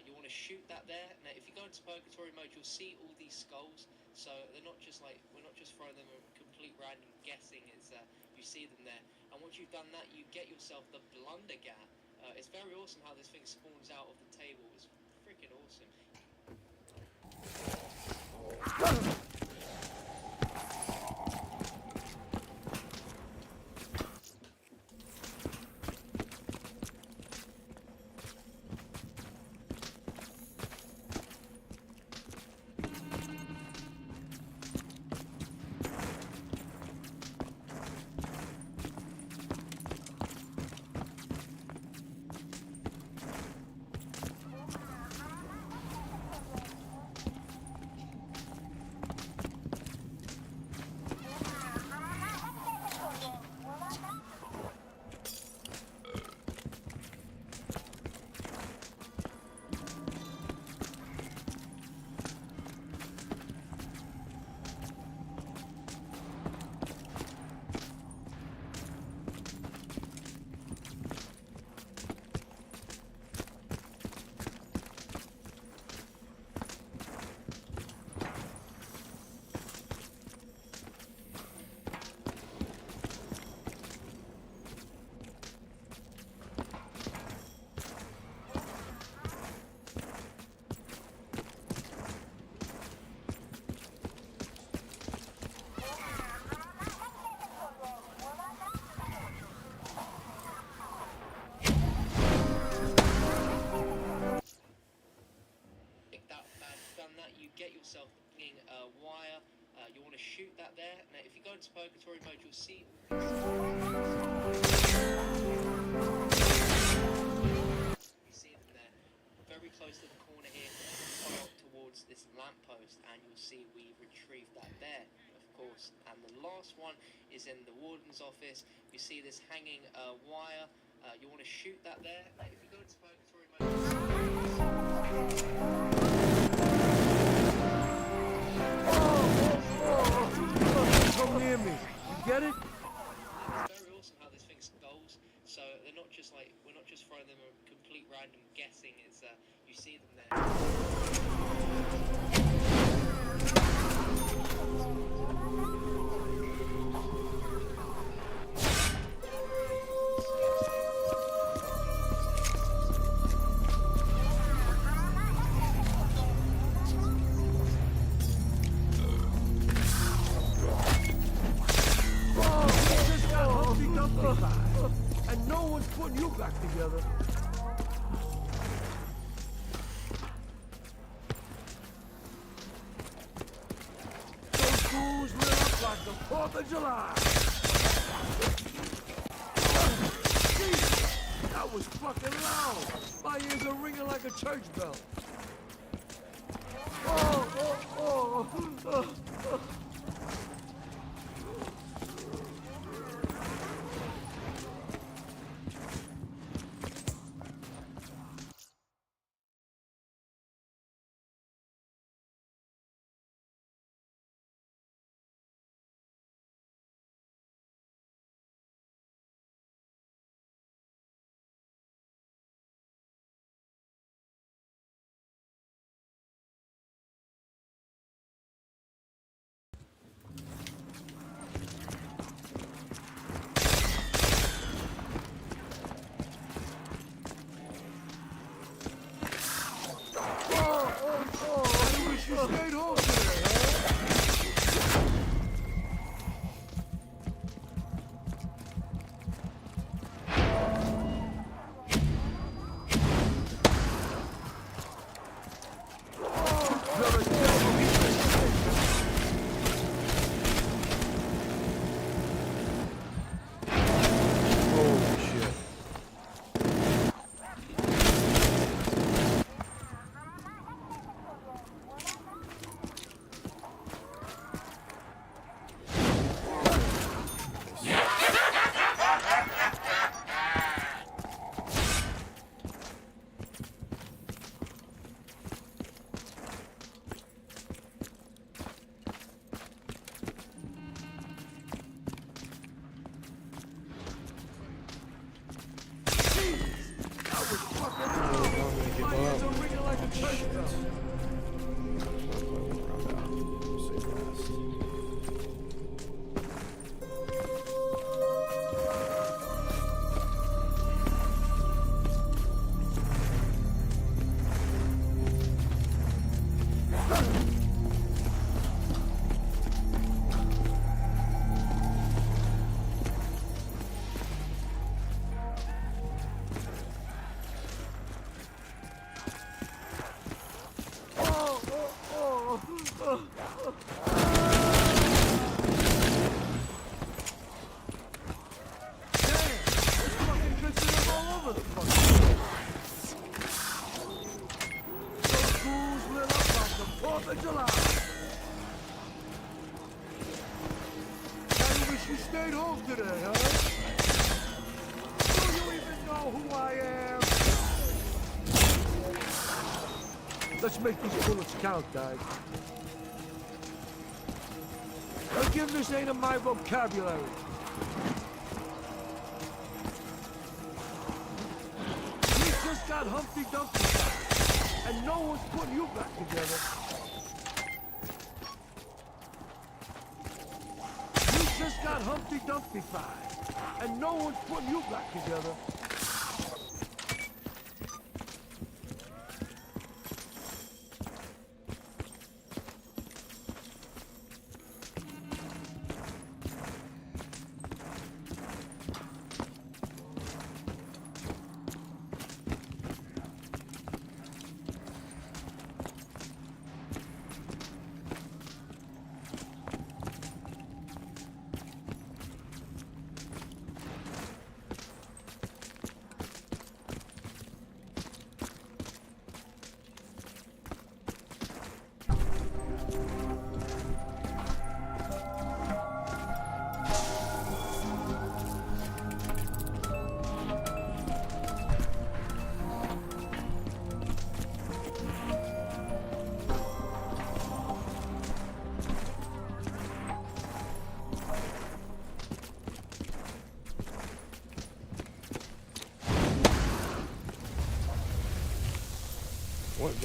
You want to shoot that there. Now, if you go into purgatory mode, you'll see all these skulls. So they're not just like, we're not just throwing them a complete random guessing. It's you see them there. And once you've done that, you get yourself the Blundergat. It's very awesome how this thing spawns out of the table. It's freaking awesome. Get yourself a wire. You want to shoot that there. Now, if you go into purgatory mode, you'll see. You see them there, very close to the corner here. Follow up towards this lamppost, and you'll see we retrieve that there, of course. And the last one is in the warden's office. You see this hanging wire. You want to shoot that there. If you go to purgatory mode, Come near me. You get it? it's very awesome how this thing goes. So they're not just like, we're not just throwing them a complete random guessing. It's you see them there. And no one's putting you back together. Those fools lit up like the 4th of July. Jesus, that was fucking loud. My ears are ringing like a church bell. Oh. I wish you stayed home today, huh? You're a devil. Holy shit. That was fucking loud. My ears are ringing like a church bell. You stayed home today, huh? Do you even know who I am? Let's make these bullets count, guys. Forgiveness ain't in my vocabulary. We just got Humpty Dumpty back, and no one's putting you back together. We just got Humpty Dumpty back, and no one's putting you back together.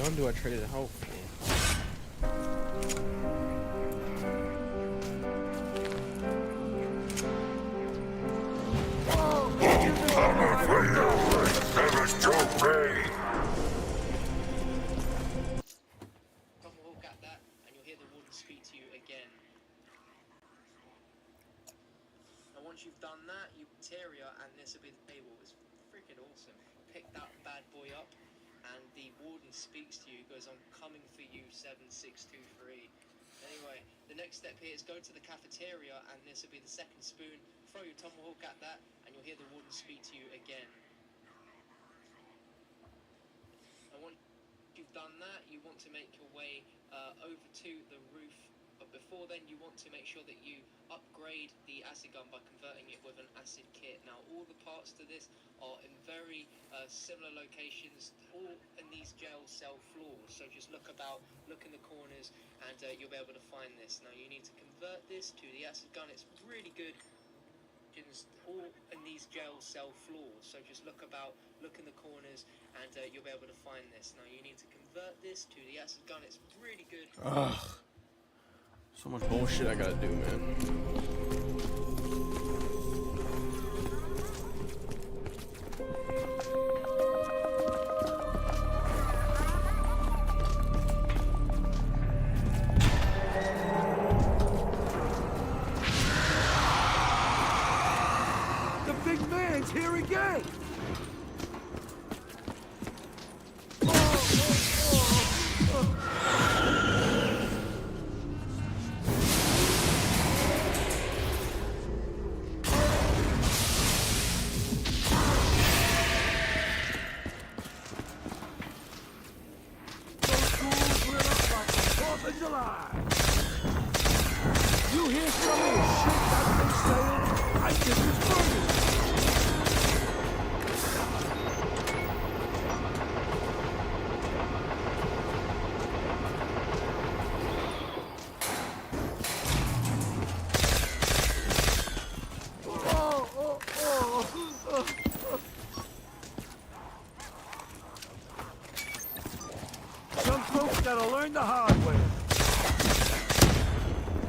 gun do I trade it out for? Tomahawk at that, and you'll hear the warden speak to you again. And once you've done that, you Terrier, and this will be the table. It's freaking awesome. Pick that bad boy up, and the warden speaks to you. Goes, "I'm coming for you, 7623." Anyway, the next step here is go to the cafeteria, and this will be the second spoon. Throw your tomahawk at that, and you'll hear the warden speak to you again. And once you've done that, you want to make your way over to the roof. But before then, you want to make sure that you upgrade the acid gun by converting it with an acid kit. Now, all the parts to this are in very similar locations, all in these jail cell floors. So just look in the corners, and you'll be able to find this. Now, you need to convert this to the acid gun. It's really good. All in these jail cell floors. So just look in the corners, and you'll be able to find this. Now, you need to convert this to the acid gun. It's really good. Ugh. So much bullshit I gotta do, man. The big man's here again! You hear some of the shit I've been saying? I think it's funny. Some folks gotta learn the hard way.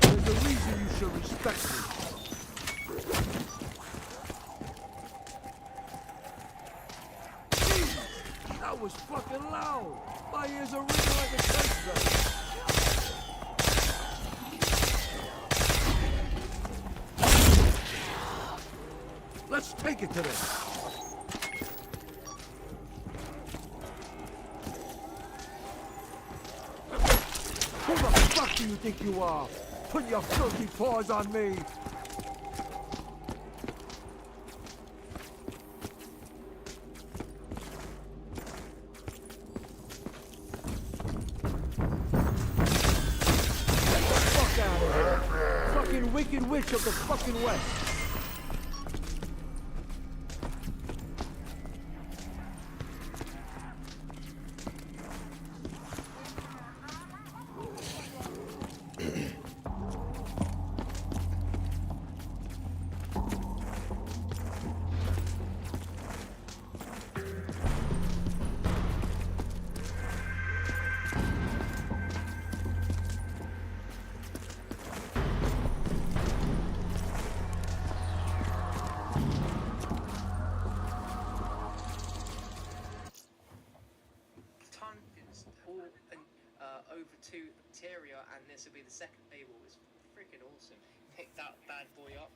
There's a reason you should respect me. Jesus, that was fucking loud. My ears are ringing like a church bell. Let's take it to them. Who the fuck do you think you are? Put your filthy paws on me! Get the fuck out of here! Fucking wicked witch of the fucking West! Over to Terrier, and this will be the second table. It's freaking awesome. Pick that bad boy up,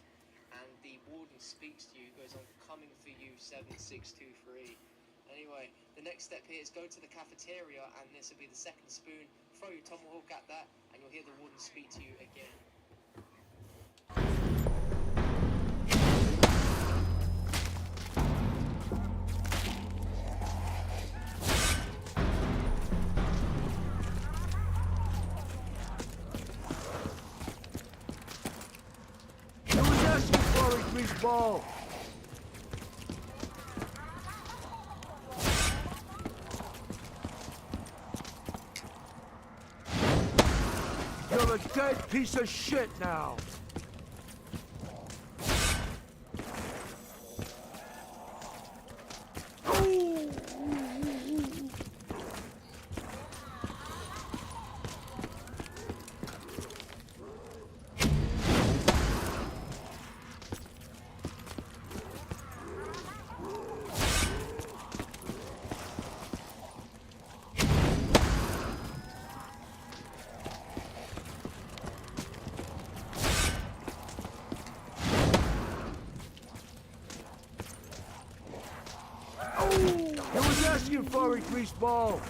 and the warden speaks to you. Goes, "I'm coming for you, 7623." Anyway, the next step here is go to the cafeteria, and this will be the second spoon. Throw your tomahawk at that, and you'll hear the warden speak to you again. Ball. You're a dead piece of shit now. looking for it, greaseball?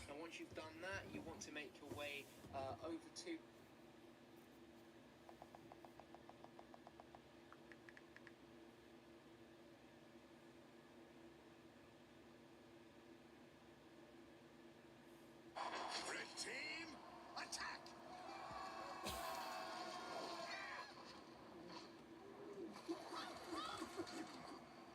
And once you've done that, you want to make your way over to Red team, attack!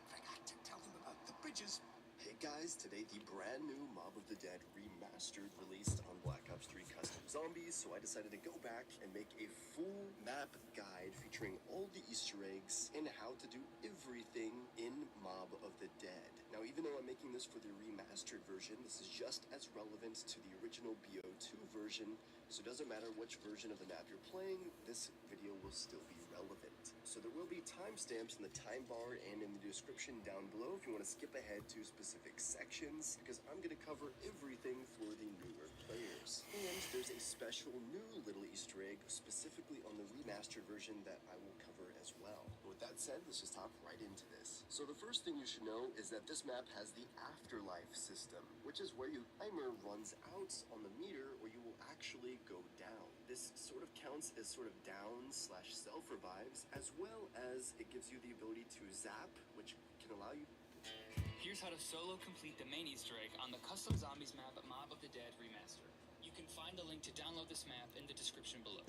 Forgot to tell them about the bridges. Hey guys, today the brand new Mob of the Dead Remastered released on Black Ops 3 Custom Zombies, so I decided to go back and make a full map guide featuring all the Easter eggs and how to do everything in Mob of the Dead. Now, even though I'm making this for the remastered version, this is just as relevant to the original BO2 version, so it doesn't matter which version of the map you're playing, this video will still be relevant. So there will be timestamps in the time bar and in the description down below if you want to skip ahead to specific sections, because I'm going to cover everything for the newer players. And there's a special new little Easter egg specifically on the remastered version that I will cover as well. With that said, let's just hop right into this. So the first thing you should know is that this map has the afterlife system, which is where your timer runs out on the meter or you will actually go down. This sort of counts as sort of down/self revives, as well as it gives you the ability to zap, which can allow you. Here's how to solo complete the main Easter egg on the Custom Zombies map at Mob of the Dead Remaster. You can find the link to download this map in the description below.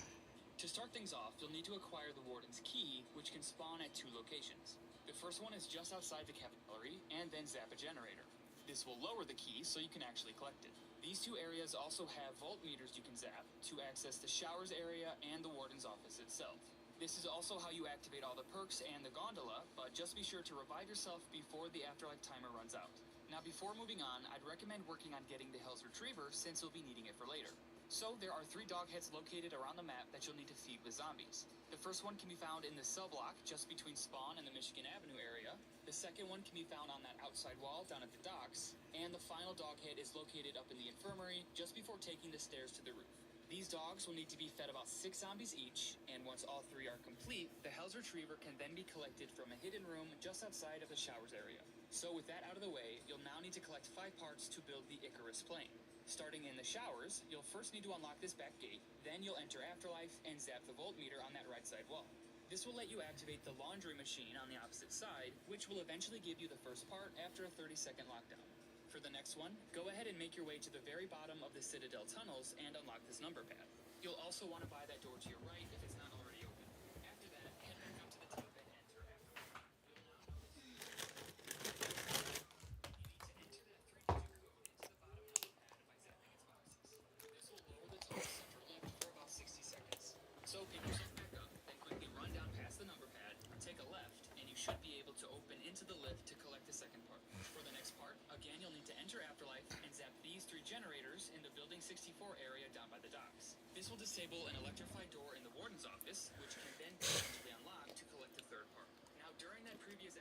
To start things off, you'll need to acquire the Warden's Key, which can spawn at 2 locations. The first one is just outside the cavalry, and then zap a generator. This will lower the key so you can actually collect it. These 2 areas also have vault meters you can zap to access the showers area and the Warden's office itself. This is also how you activate all the perks and the gondola, but just be sure to revive yourself before the afterlife timer runs out. Now before moving on, I'd recommend working on getting the Hell's Retriever since you'll be needing it for later. So there are 3 dog heads located around the map that you'll need to feed with zombies. The first one can be found in the cell block just between Spawn and the Michigan Avenue area. The second one can be found on that outside wall down at the docks. And the final dog head is located up in the infirmary just before taking the stairs to the roof. These dogs will need to be fed about 6 zombies each, and once all 3 are complete, the Hell's Retriever can then be collected from a hidden room just outside of the showers area. So with that out of the way, you'll now need to collect 5 parts to build the Icarus plane. Starting in the showers, you'll first need to unlock this back gate, then you'll enter Afterlife and zap the voltmeter on that right side wall. This will let you activate the laundry machine on the opposite side, which will eventually give you the first part after a 30-second lockdown. For the next one, go ahead and make your way to the very bottom of the Citadel tunnels and unlock this number pad. You'll also want to buy that door to your right if it's not already open. After that, head back up to the top and enter Afterlife. You'll now notice you need to enter that 3-digit code into the bottom number pad by zapping its boxes. This will lower the tunnel center left for about 60 seconds. So pick yourself back up, then quickly run down past the number pad, take a left, and you should be able to open into the lift to collect the second part. For the next part, again you'll need to enter Afterlife and zap these 3 generators in the Building 64 area down by the docks. This will disable an electrified door in the Warden's office, which can then be eventually unlocked to collect the third part. Now during that previous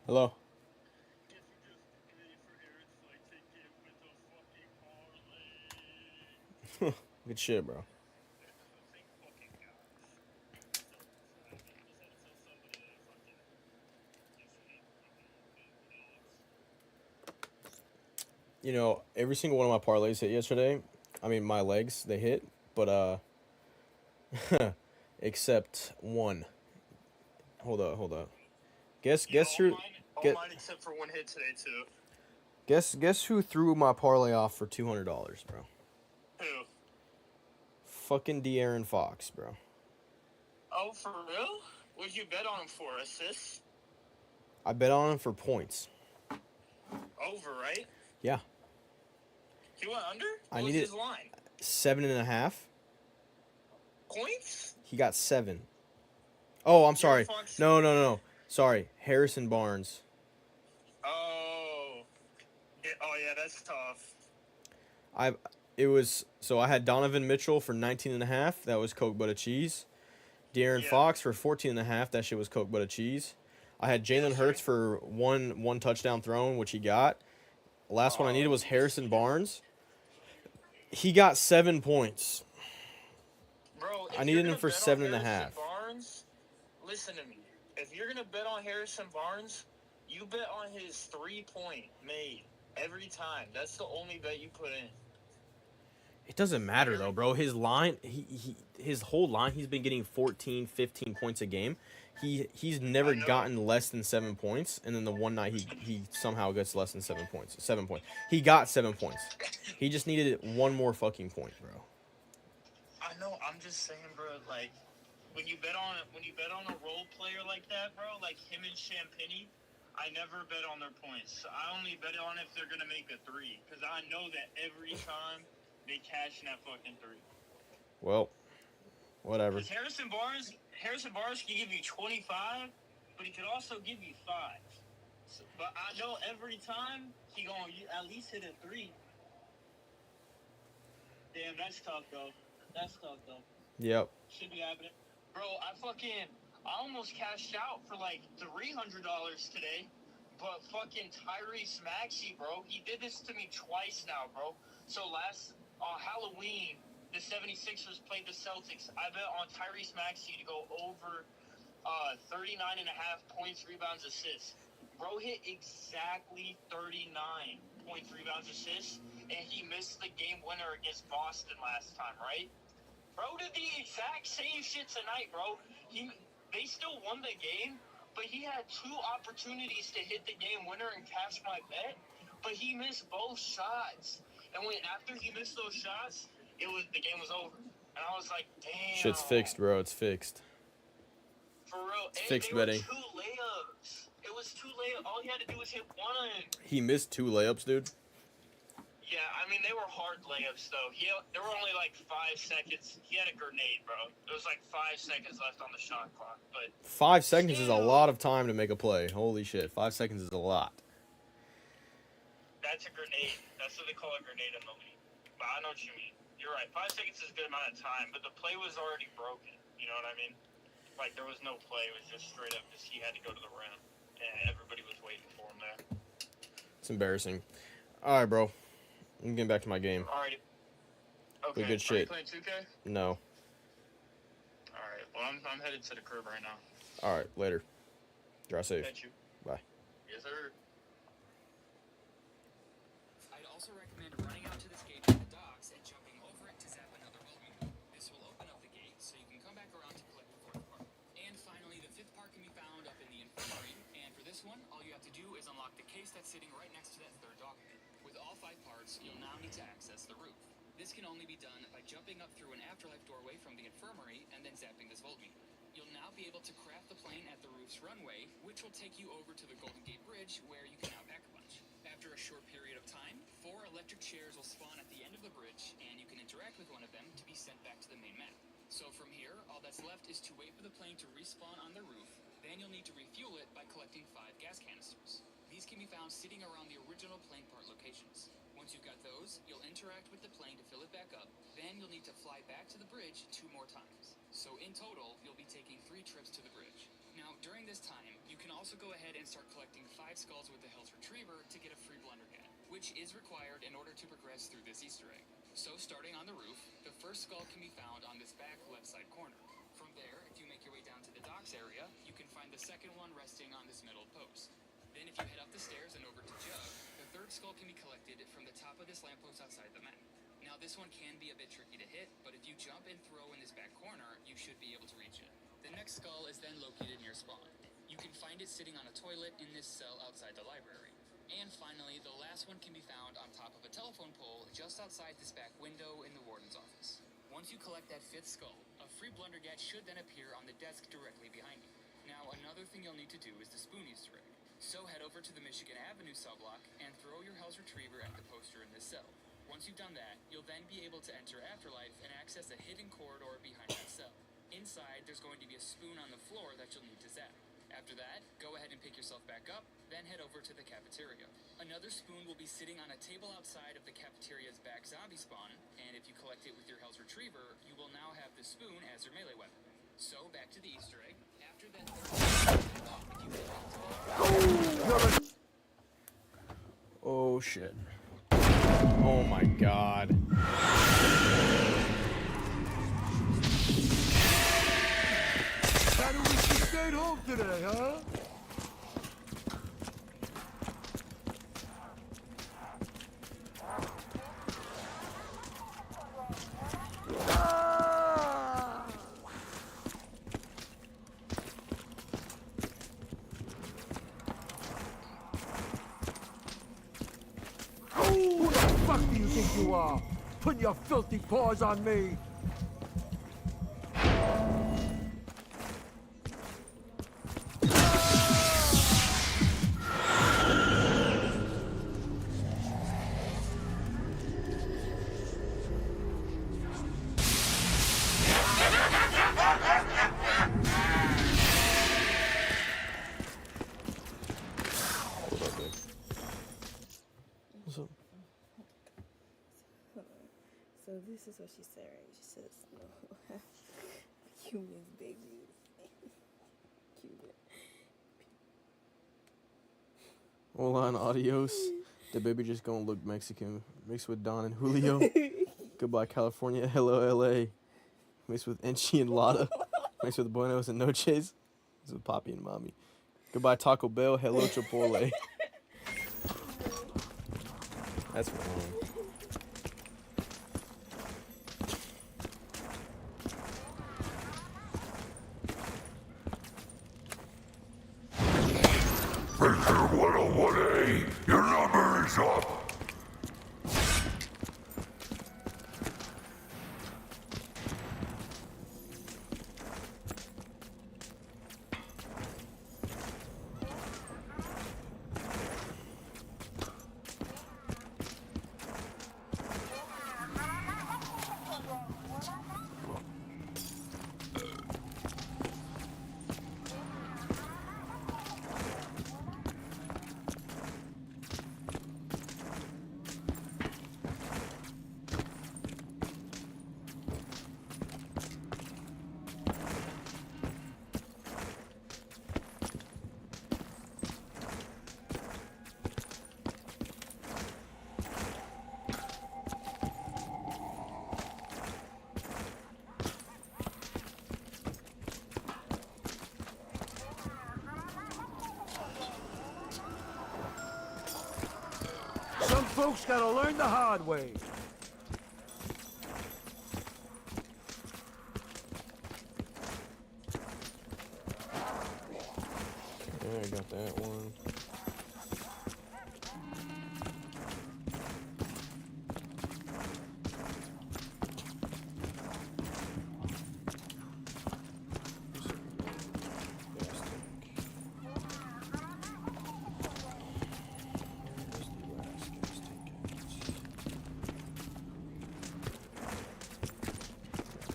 Hello. Good shit, bro. You know, every single one of my parlays hit yesterday. I mean, my legs, they hit, but, except one. Hold up. Guess who, All mine except for one hit today, too. guess who threw my parlay off for $200, bro? Who? Fucking De'Aaron Fox, bro. Oh, for real? What'd you bet on him for? Assists? I bet on him for points. Over, right? Yeah. He went under? I What was needed- his line? 7.5. Points? He got 7. Oh, I'm sorry. Fox- No. Sorry. Harrison Barnes. Oh. Yeah, that's tough. I had Donovan Mitchell for 19.5. That was Coke Butter Cheese. De'Aaron Yeah. Fox for 14.5. That shit was Coke Butter Cheese. I had Jalen Hurts for one touchdown thrown, which he got. The last one I needed was Harrison Barnes. He got 7 points. Bro, I needed him for 7.5. Barnes, listen to me. If you're gonna bet on Harrison Barnes, you bet on his 3-point made every time. That's the only bet you put in. It doesn't matter though, bro. His line, his whole line, he's been getting 14, 15 points a game. He's never gotten less than 7 points, and then the one night he somehow gets less than 7 points. 7 points. He got 7 points. He just needed one more fucking point, bro. I know. I'm just saying, bro. Like when you bet on a role player like that, bro, like him and Champagny, I never bet on their points. I only bet on if they're gonna make a 3, because I know that every time they cash in that fucking 3. Well, whatever. Because Harrison Barnes can give you 25, but he could also give you 5. So, but I know every time he gonna at least hit a 3. Damn, that's tough though. Yep. Should be happening. Bro, I almost cashed out for like $300 today, but fucking Tyrese Maxey, bro, he did this to me twice now, bro. So on Halloween, the 76ers played the Celtics. I bet on Tyrese Maxey to go over 39.5 points, rebounds, assists. Bro hit exactly 39 points, rebounds, assists, and he missed the game winner against Boston last time, right? Bro did the exact same shit tonight, bro. They still won the game, but he had 2 opportunities to hit the game winner and cash my bet, but he missed both shots. And after he missed those shots, the game was over. And I was like, damn. Shit's fixed, bro. It's fixed. For real. It's fixed betting. It was 2 layups. All he had to do was hit one. He missed 2 layups, dude. Yeah, I mean, they were hard layups, though. There were only like 5 seconds. He had a grenade, bro. There was like 5 seconds left on the shot clock. But 5 seconds is a lot of time to make a play. Holy shit. 5 seconds is a lot. That's a grenade. That's what they call a grenade in the league. But I know what you mean. You're right. 5 seconds is a good amount of time, but the play was already broken. You know what I mean? Like, there was no play. It was just straight up because he had to go to the rim. And everybody was waiting for him there. It's embarrassing. All right, bro. I'm getting back to my game. Alrighty. Okay. Good shit. Are you playing 2K? No. Alright. Well, I'm headed to the crib right now. All right, later. Drive safe. Catch you. Bye. Yes, sir. I'd also recommend running out to this gate from the docks and jumping over it to zap another Voltmeter. This will open up the gate so you can come back around to collect the 4th part. And finally, the 5th part can be found up in the infirmary. And for this one, all you have to do is unlock the case that's sitting right next to that 3rd dog pit. With all 5 parts, you'll now need to access the roof. This can only be done by jumping up through an afterlife doorway from the infirmary and then zapping this Voltmeter. You'll now be able to craft the plane at the roof's runway, which will take you over to the Golden Gate Bridge, where you can now pack a bunch. After a short period of time, 4 electric chairs will spawn at the end of the bridge, and you can interact with one of them to be sent back to the main map. So from here, all that's left is to wait for the plane to respawn on the roof. Then you'll need to refuel it by collecting 5 gas canisters. These can be found sitting around the original plane part locations. Once you've got those, you'll interact with the plane to fill it back up. Then you'll need to fly back to the bridge 2 more times. So in total, you'll be taking 3 trips to the bridge. Now, during this time, you can also go ahead and start collecting 5 skulls with the Hell's Retriever to get a free Blundergat, which is required in order to progress through this Easter egg. So starting on the roof, the first skull can be found on this back left side corner. From there, if you make your way down to the docks area, you can find the second one resting on this middle post. Then if you head up the stairs and over to Jug, the 3rd skull can be collected from the top of this lamppost outside the map. Now this one can be a bit tricky to hit, but if you jump and throw in this back corner, you should be able to reach it. The next skull is then located near spawn. You can find it sitting on a toilet in this cell outside the library. And finally, the last one can be found on top of a telephone pole just outside this back window in the warden's office. Once you collect that 5th skull, a free Blundergat should then appear on the desk directly behind you. Now another thing you'll need to do is the spoon Easter egg. So head over to the Michigan Avenue cell block and throw your Hell's Retriever at the poster in this cell. Once you've done that, you'll then be able to enter Afterlife and access a hidden corridor behind that cell. Inside, there's going to be a spoon on the floor that you'll need to zap. After that, go ahead and pick yourself back up, then head over to the cafeteria. Another spoon will be sitting on a table outside of the cafeteria's back zombie spawn, and if you collect it with your Hell's Retriever, you will now have the spoon as your melee weapon. So, back to the Easter egg. After After that third Oh shit. Oh my god. How do we stayed home today, huh? Who the fuck do you think you are? Putting your filthy paws on me! Hold up, babe. What's up? So this is what she said, right? She says, no, humans, babies. Cuban. Hold on, adios. The baby just gonna look Mexican. Mixed with Don and Julio. Goodbye, California. Hello, LA. Mixed with Enchi and Lotta. Mixed with Buenos and Noches. This is Papi and Mommy. Goodbye, Taco Bell. Hello, Chipotle. That's wrong. Mr. 101A, your number is up. Some folks gotta learn the hard way. Yeah, I got that one.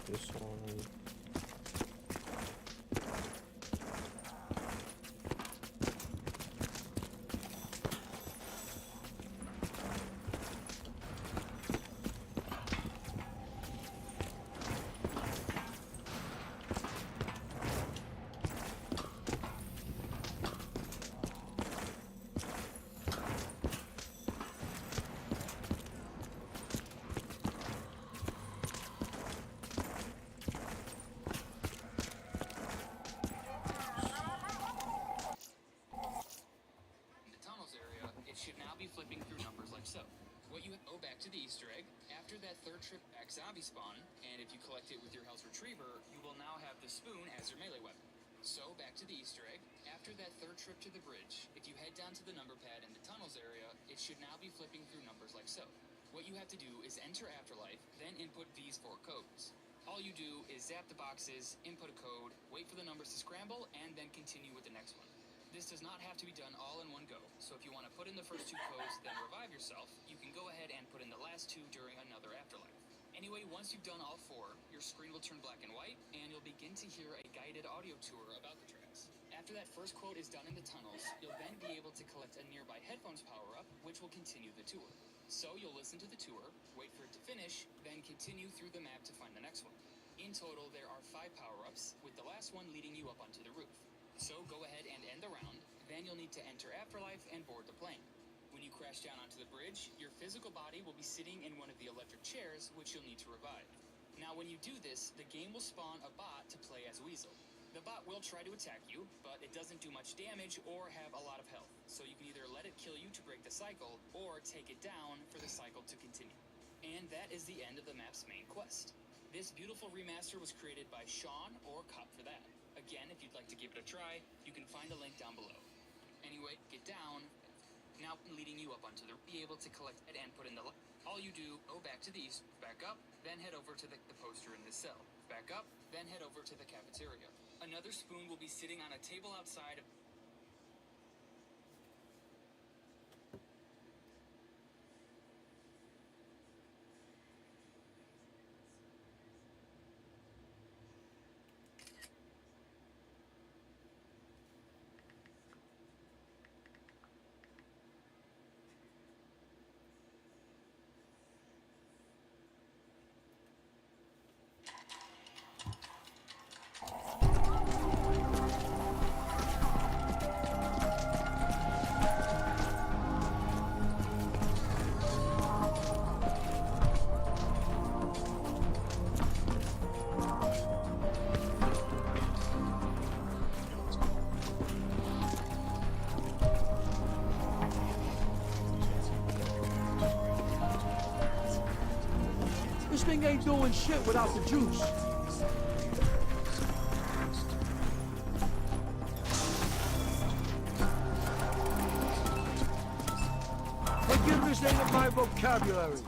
This one. the tunnels area, it should now be flipping through numbers like so. What you go back to the Easter egg. After that third trip back zombie spawn, and if you collect it with your Hell's Retriever, you will now have the spoon as your melee weapon. So back to the Easter egg. After that third trip to the bridge, if you head down to the number pad in the tunnels area, it should now be flipping through numbers like so. What you have to do is enter Afterlife, then input these 4 codes. All you do is zap the boxes, input a code, wait for the numbers to scramble, and then continue with the next one. This does not have to be done all in one go, so if you want to put in the first 2 codes, then revive yourself, you can go ahead and put in the last 2 during another Afterlife. Anyway, once you've done all 4, your screen will turn black and white, and you'll begin to hear a guided audio tour about the tracks. After that first quote is done in the tunnels, you'll then be able to collect a nearby headphones power-up, which will continue the tour. So you'll listen to the tour, wait for it to finish, then continue through the map to find the next one. In total, there are 5 power-ups, with the last one leading you up onto the roof. So go ahead and end the round, then you'll need to enter Afterlife and board the plane. When you crash down onto the bridge, your physical body will be sitting in one of the electric chairs, which you'll need to revive. Now when you do this, the game will spawn a bot to play as Weasel. The bot will try to attack you, but it doesn't do much damage or have a lot of health, so you can either let it kill you to break the cycle, or take it down for the cycle to continue. And that is the end of the map's main quest. This beautiful remaster was created by Sean, or Cop for that. Again, if you'd like to give it a try, you can find a link down below. Anyway, get down. Now leading you up onto the be able to collect it and put in the all you do, go back to the east, back up, then head over to the poster in this cell. Back up, then head over to the cafeteria. Another spoon will be sitting on a table outside of This thing ain't doing shit without the juice. Forgiveness ain't in my vocabulary.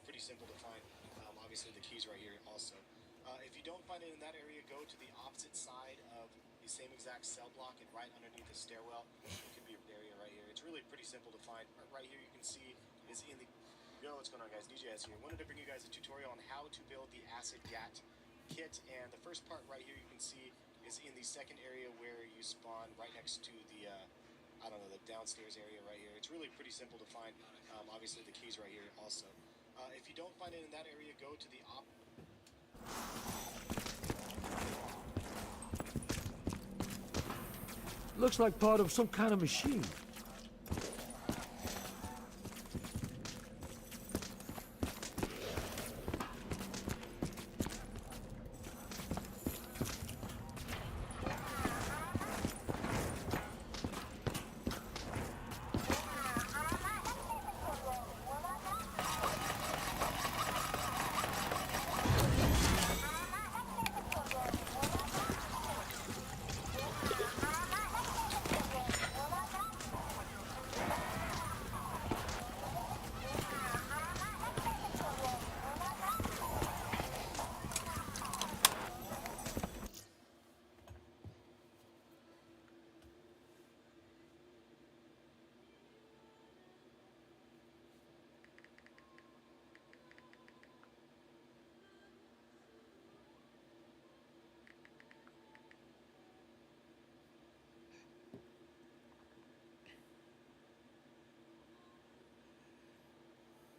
Pretty simple to find. Obviously, the key's right here also. If you don't find it in that area, go to the opposite side of the same exact cell block and right underneath the stairwell. It could be an area right here. It's really pretty simple to find. Right here you can see is in the... Yo, what's going on, guys? DJS here. Wanted to bring you guys a tutorial on how to build the Acid Gat kit. And the first part right here you can see is in the second area where you spawn right next to the... I don't know, the downstairs area right here. It's really pretty simple to find. Obviously, the key's right here also. If you don't find it in that area, go to the Looks like part of some kind of machine.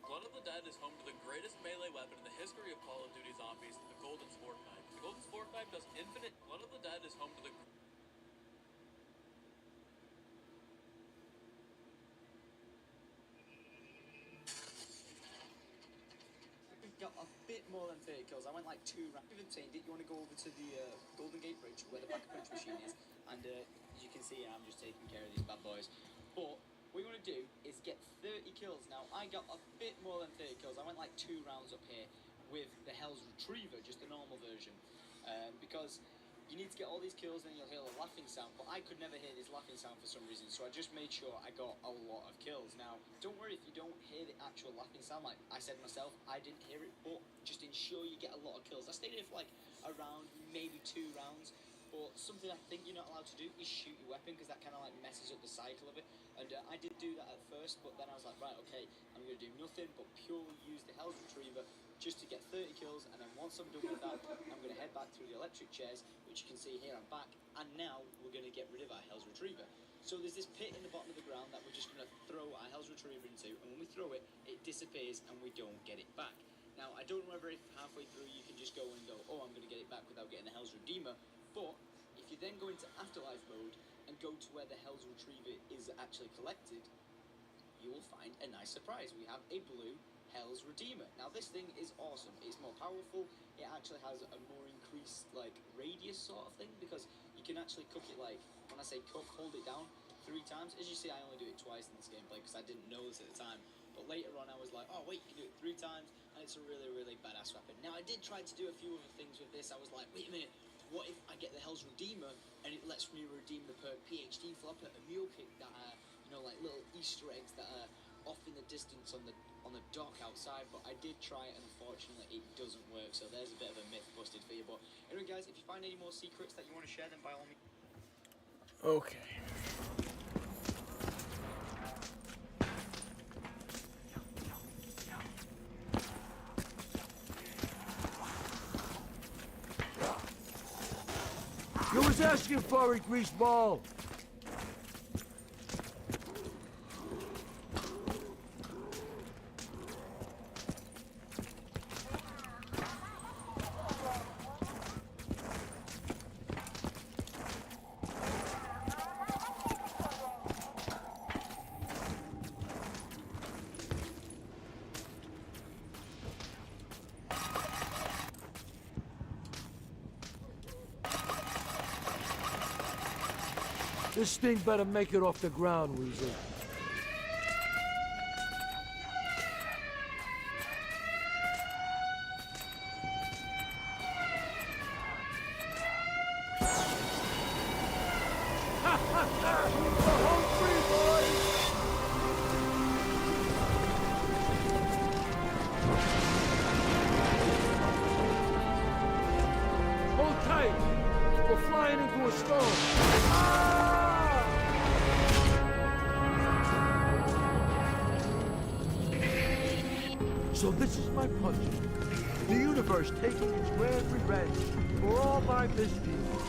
Blood of the Dead is home to the greatest melee weapon in the history of Call of Duty Zombies, the Golden Spork Knife. The Golden Spork Knife does infinite... Blood of the Dead is home to the... Got a bit more than 30 kills. I went like 2 rounds. Even saying, did you want to go over to the Golden Gate Bridge where the back-punch machine is? And as you can see, I'm just taking care of these bad boys. But what you want to do is get 30 kills. Now, I got a bit more than 30 kills. I went like 2 rounds up here with the Hell's Retriever, just the normal version. Because you need to get all these kills and you'll hear a laughing sound, but I could never hear this laughing sound for some reason, so I just made sure I got a lot of kills. Now, don't worry if you don't hear the actual laughing sound, like I said myself, I didn't hear it, but just ensure you get a lot of kills. I stayed here for like around maybe 2 rounds, but something I think you're not allowed to do is shoot your weapon, because that kind of like messes up the cycle of it. And I did do that at first, but then I was like, right, okay, I'm going to do nothing but purely use the Hell's Retriever just to get 30 kills, and then once I'm done with that, I'm going to head back through the electric chairs, which you can see here, I'm back, and now we're going to get rid of our Hell's Retriever. So there's this pit in the bottom of the ground that we're just going to throw our Hell's Retriever into, and when we throw it, it disappears and we don't get it back. Now, I don't know whether if halfway through you can just go and go, oh, I'm going to get it back without getting the Hell's Redeemer, but if you then go into Afterlife mode and go to where the Hell's Retriever is actually collected, you will find a nice surprise. We have a blue Hell's Redeemer. Now, this thing is awesome. It's more powerful. It actually has a more increased, like, radius sort of thing, because you can actually cook it, like, when I say cook, hold it down 3 times. As you see, I only do it twice in this gameplay because I didn't know this at the time. But later on, I was like, oh, wait, you can do it 3 times, and it's a really, really badass weapon. Now, I did try to do a few other things with this. I was like, wait a minute, what if I get the Hell's Redeemer, and it lets me redeem the perk PhD Flopper, a mule kick that are, you know, like little Easter eggs that are off in the distance on the dock outside. But I did try it, and unfortunately, it doesn't work. So there's a bit of a myth busted for you. But anyway, guys, if you find any more secrets that you want to share, then by all means. Okay. You was asking for it, greaseball. This thing better make it off the ground, Weasel. Hold tight. We're flying into a storm. So this is my punishment. The universe taking its grand revenge for all my misdeeds.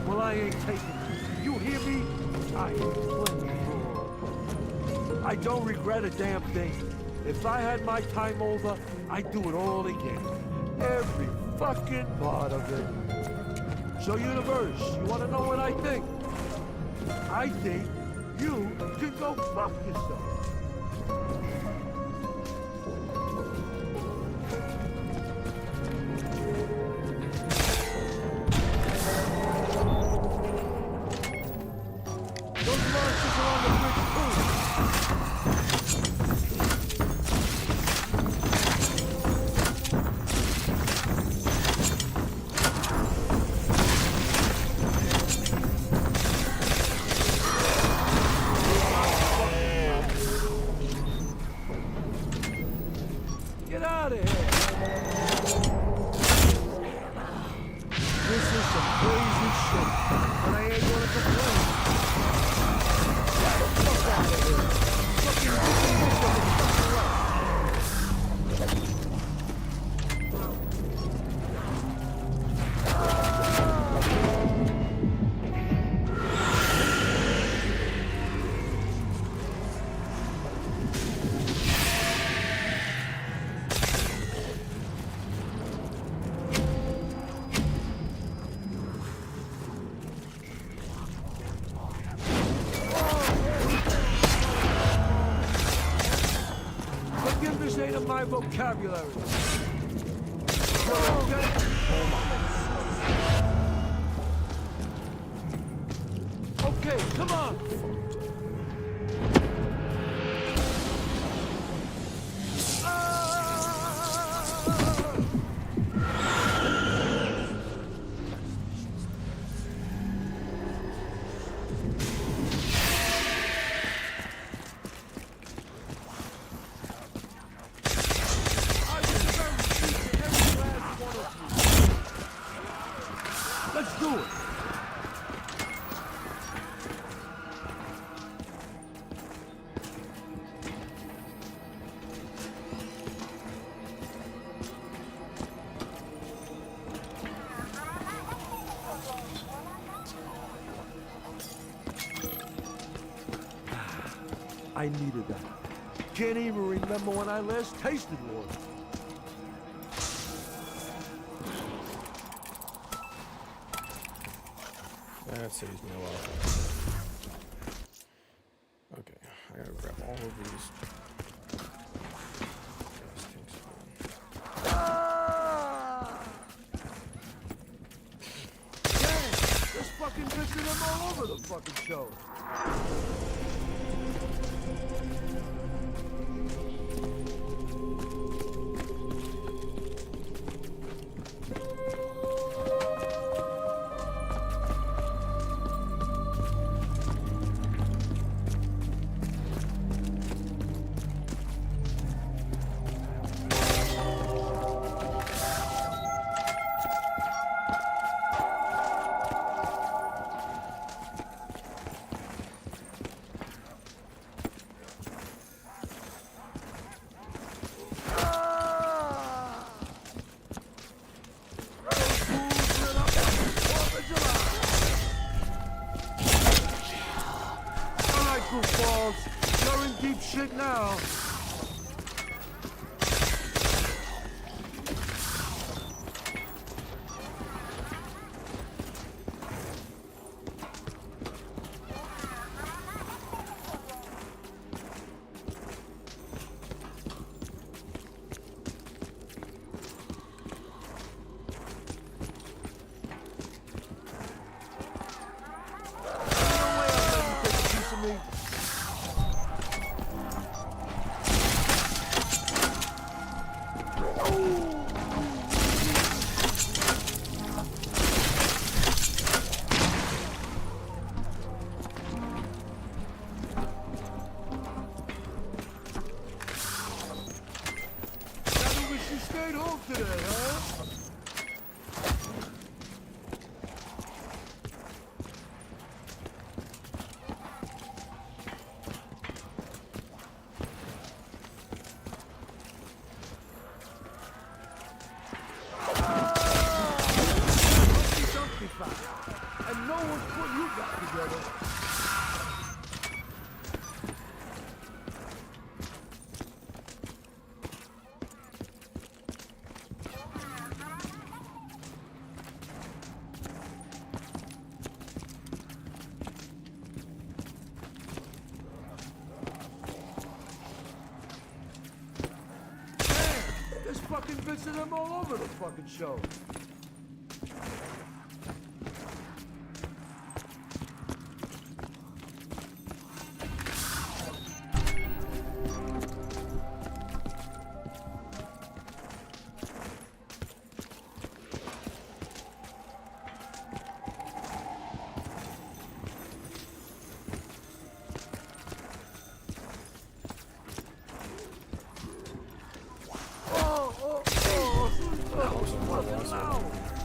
Well, I ain't taking it. You hear me? I am playing raw. I don't regret a damn thing. If I had my time over, I'd do it all again. Every fucking part of it. So universe, you want to know what I think? I think you can go fuck yourself. Get out of here! This is some crazy shit, but I ain't gonna complain. Get the fuck out of here! Fucking Forgiveness ain't in my vocabulary. Okay, come on. Let's do it. I needed that. Can't even remember when I last tasted one. That saves me a lot. Okay, I gotta grab all of these. Damn, there's fucking bits of them all over the fucking show. You're in deep shit now. You stayed home today, huh? And no one's put you back together. There's fucking bits of them all over the fucking show.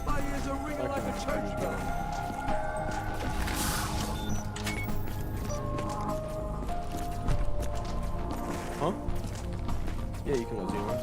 My ears are ringing like a church bell. Huh? Yeah, you can go zero.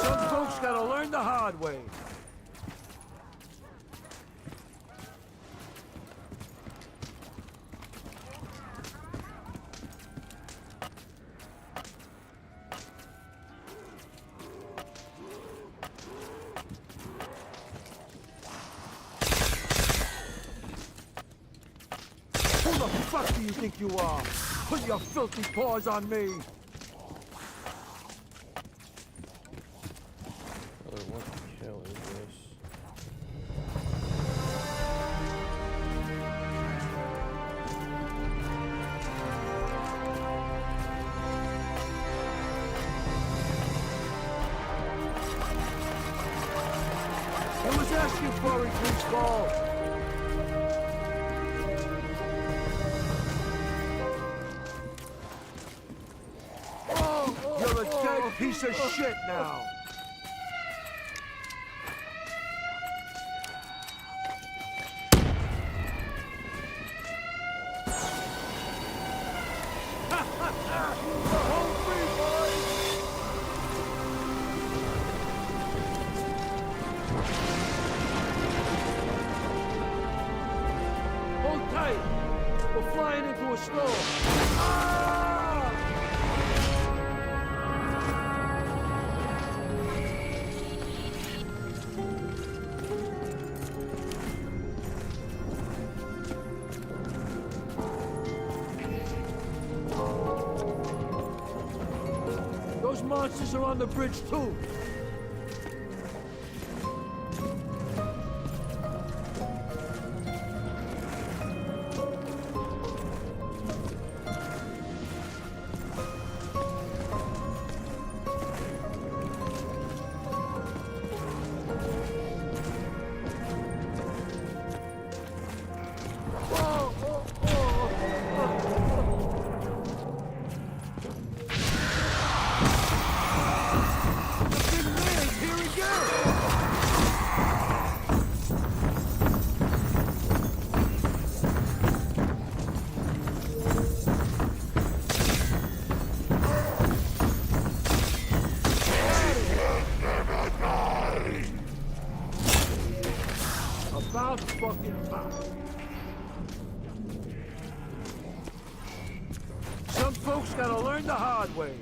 Some folks gotta learn the hard way. Who the fuck do you think you are? Put your filthy paws on me! What the hell is this? Thank you, Furry Greaseball. You're a dead piece of shit now. Home free, boys! Hold tight. We're flying into a storm. Ah! Those monsters are on the bridge too. About fucking time. Some folks gotta learn the hard way.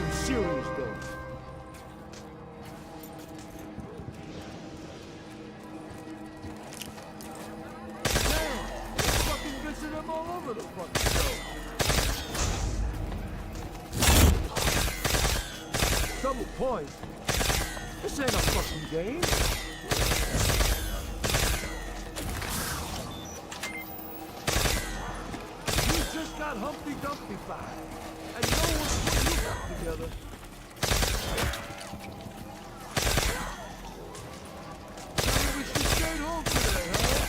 some serious dough. Damn, they're fucking missing them all over the fucking show. Double point? This ain't a fucking game. You just got Humpty Dumpty back, and no one put you back together. Maybe we should stay home today, huh?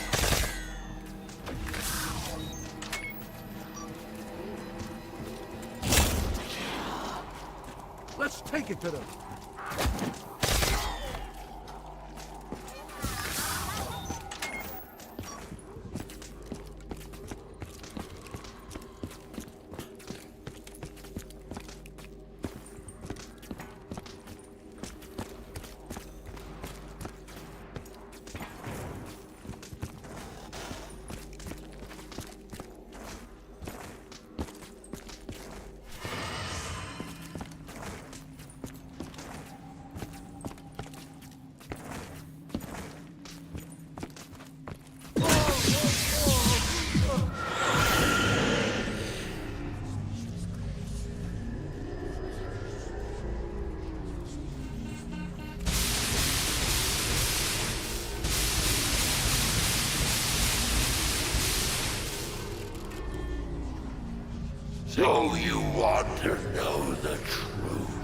Let's take it to them. So you want to know the truth?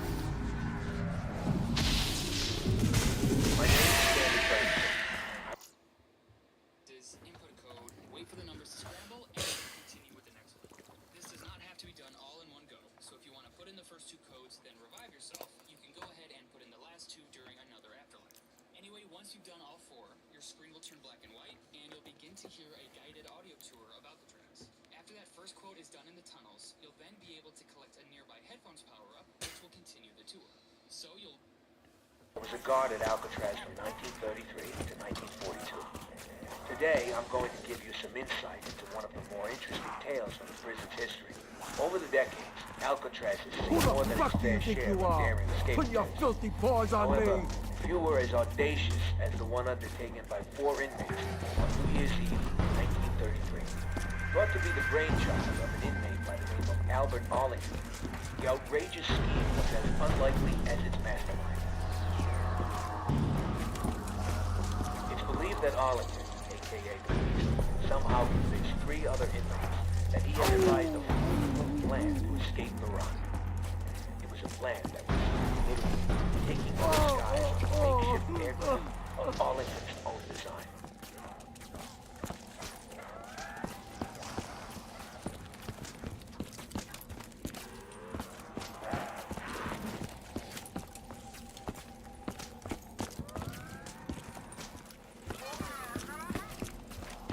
Is input a code, wait for the numbers to scramble, and continue with the next one. This does not have to be done all in one go, so if you want to put in the first 2 codes, then revive yourself, you can go ahead and put in the last 2 during another afterlife. Anyway, once you've done all 4, your screen will turn black and white, and you'll begin to hear a guided audio tour of Alcatraz. After that first quote is done in the tunnels, you'll then be able to collect a nearby headphones power-up, which will continue the tour. So you'll... I was a guard at Alcatraz from 1933 to 1942. Today, I'm going to give you some insight into one of the more interesting tales from the prison's history. Over the decades, Alcatraz has seen more than its fair share of daring escape Put your attempts. filthy paws on However, me! few were as audacious as the one undertaken by 4 inmates on New Year's Eve, 1933. Thought to be the brainchild of an inmate by the name of Albert Arlington, the outrageous scheme was as unlikely as its mastermind. It's believed that Arlington, a.k.a. the Beast, somehow convinced 3 other inmates that he had devised a foolproof plan to escape the run. It was a plan that was literally taking on the skies of a makeshift aircraft of Arlington's own design.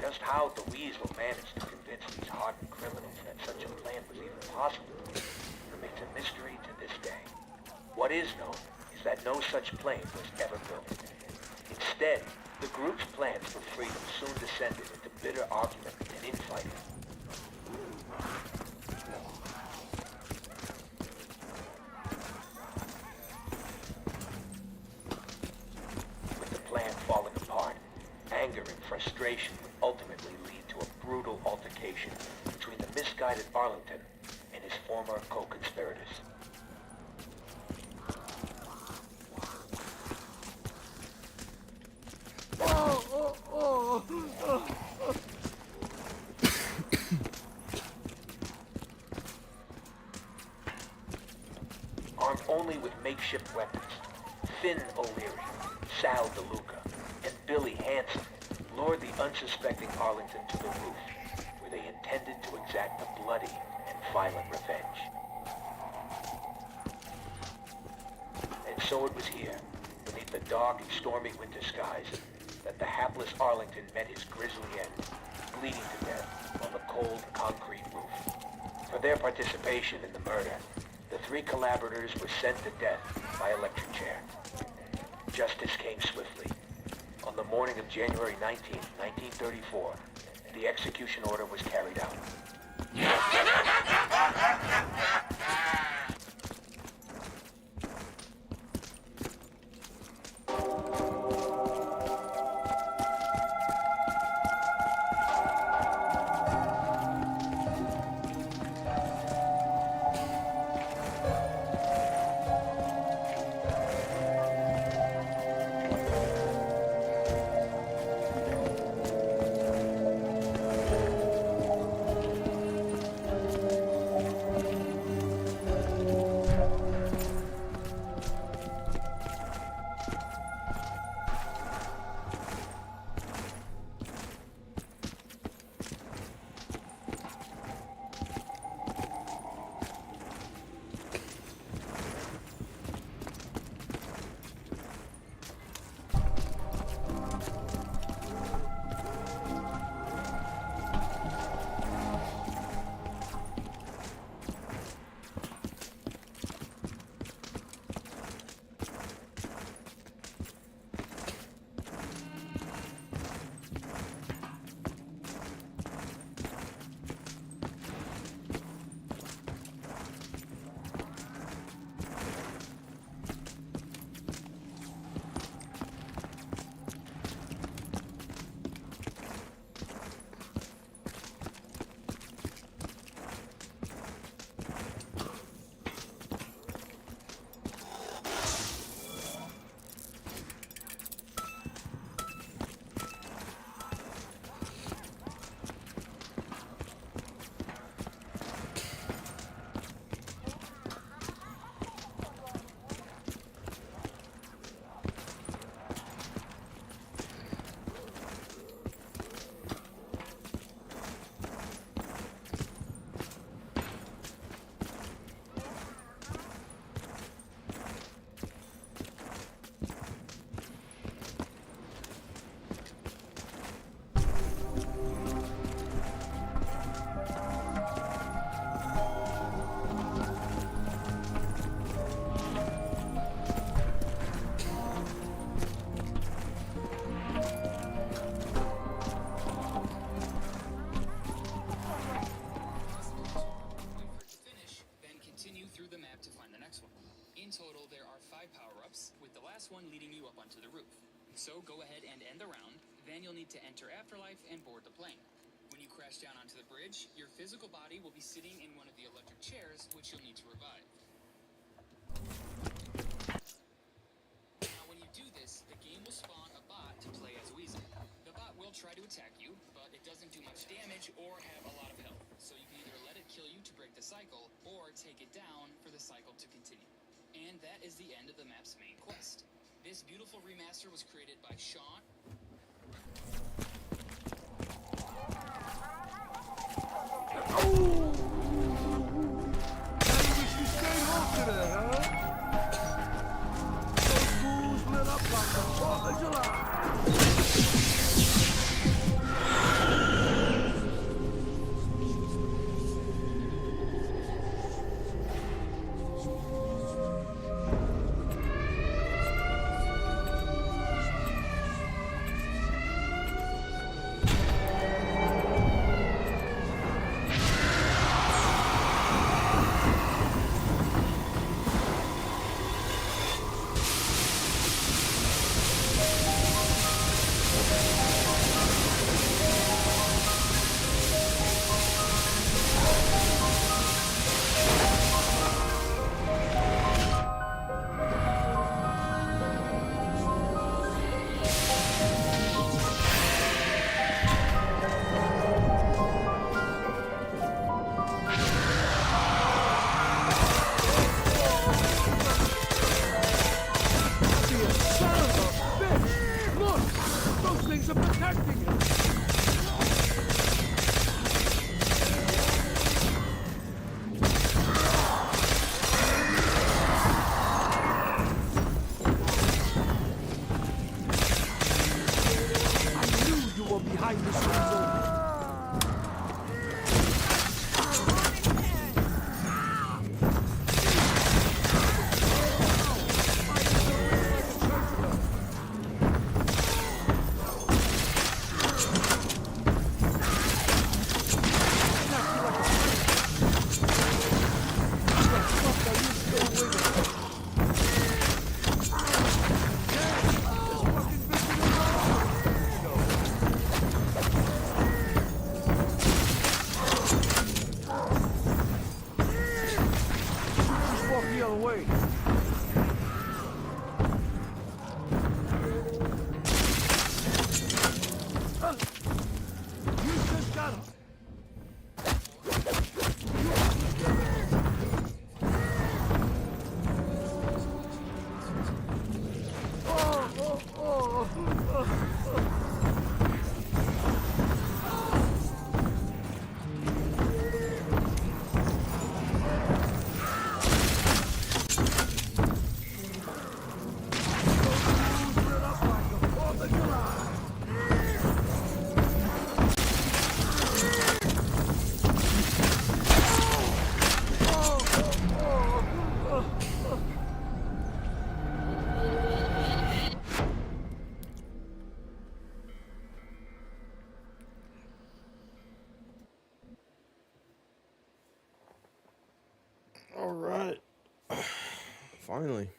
Just how the Weasel managed to convince these hardened criminals that such a plan was even possible remains a mystery to this day. What is known is that no such plane was ever built. Instead, the group's plans for freedom soon descended into bitter argument and infighting. With the plan falling apart, anger and frustration would ultimately lead to a brutal altercation between the misguided Arlington and his former co-conspirators. Armed only with makeshift weapons, Finn O'Leary, Sal DeLuca, and Billy Hanson lured the unsuspecting Arlington to the roof, where they intended to exact a bloody and violent revenge. And so it was here, beneath the dark and stormy winter skies, that the hapless Arlington met his grisly end, bleeding to death on the cold concrete roof. For their participation in the murder, the 3 collaborators were sent to death by electric chair. Justice came swiftly. On the morning of January 19, 1934, the execution order was carried out. there are 5 power-ups, with the last one leading you up onto the roof. So go ahead and end the round, then you'll need to enter Afterlife and board the plane. When you crash down onto the bridge, your physical body will be sitting in one of the electric chairs, which you'll need to revive. Now when you do this, the game will spawn a bot to play as Weasel. The bot will try to attack you, but it doesn't do much damage or have a lot of health, so you can either let it kill you to break the cycle, or take it down for the cycle to continue. And that is the end of the map's main quest. This beautiful remaster was created by Sean. All right. Finally.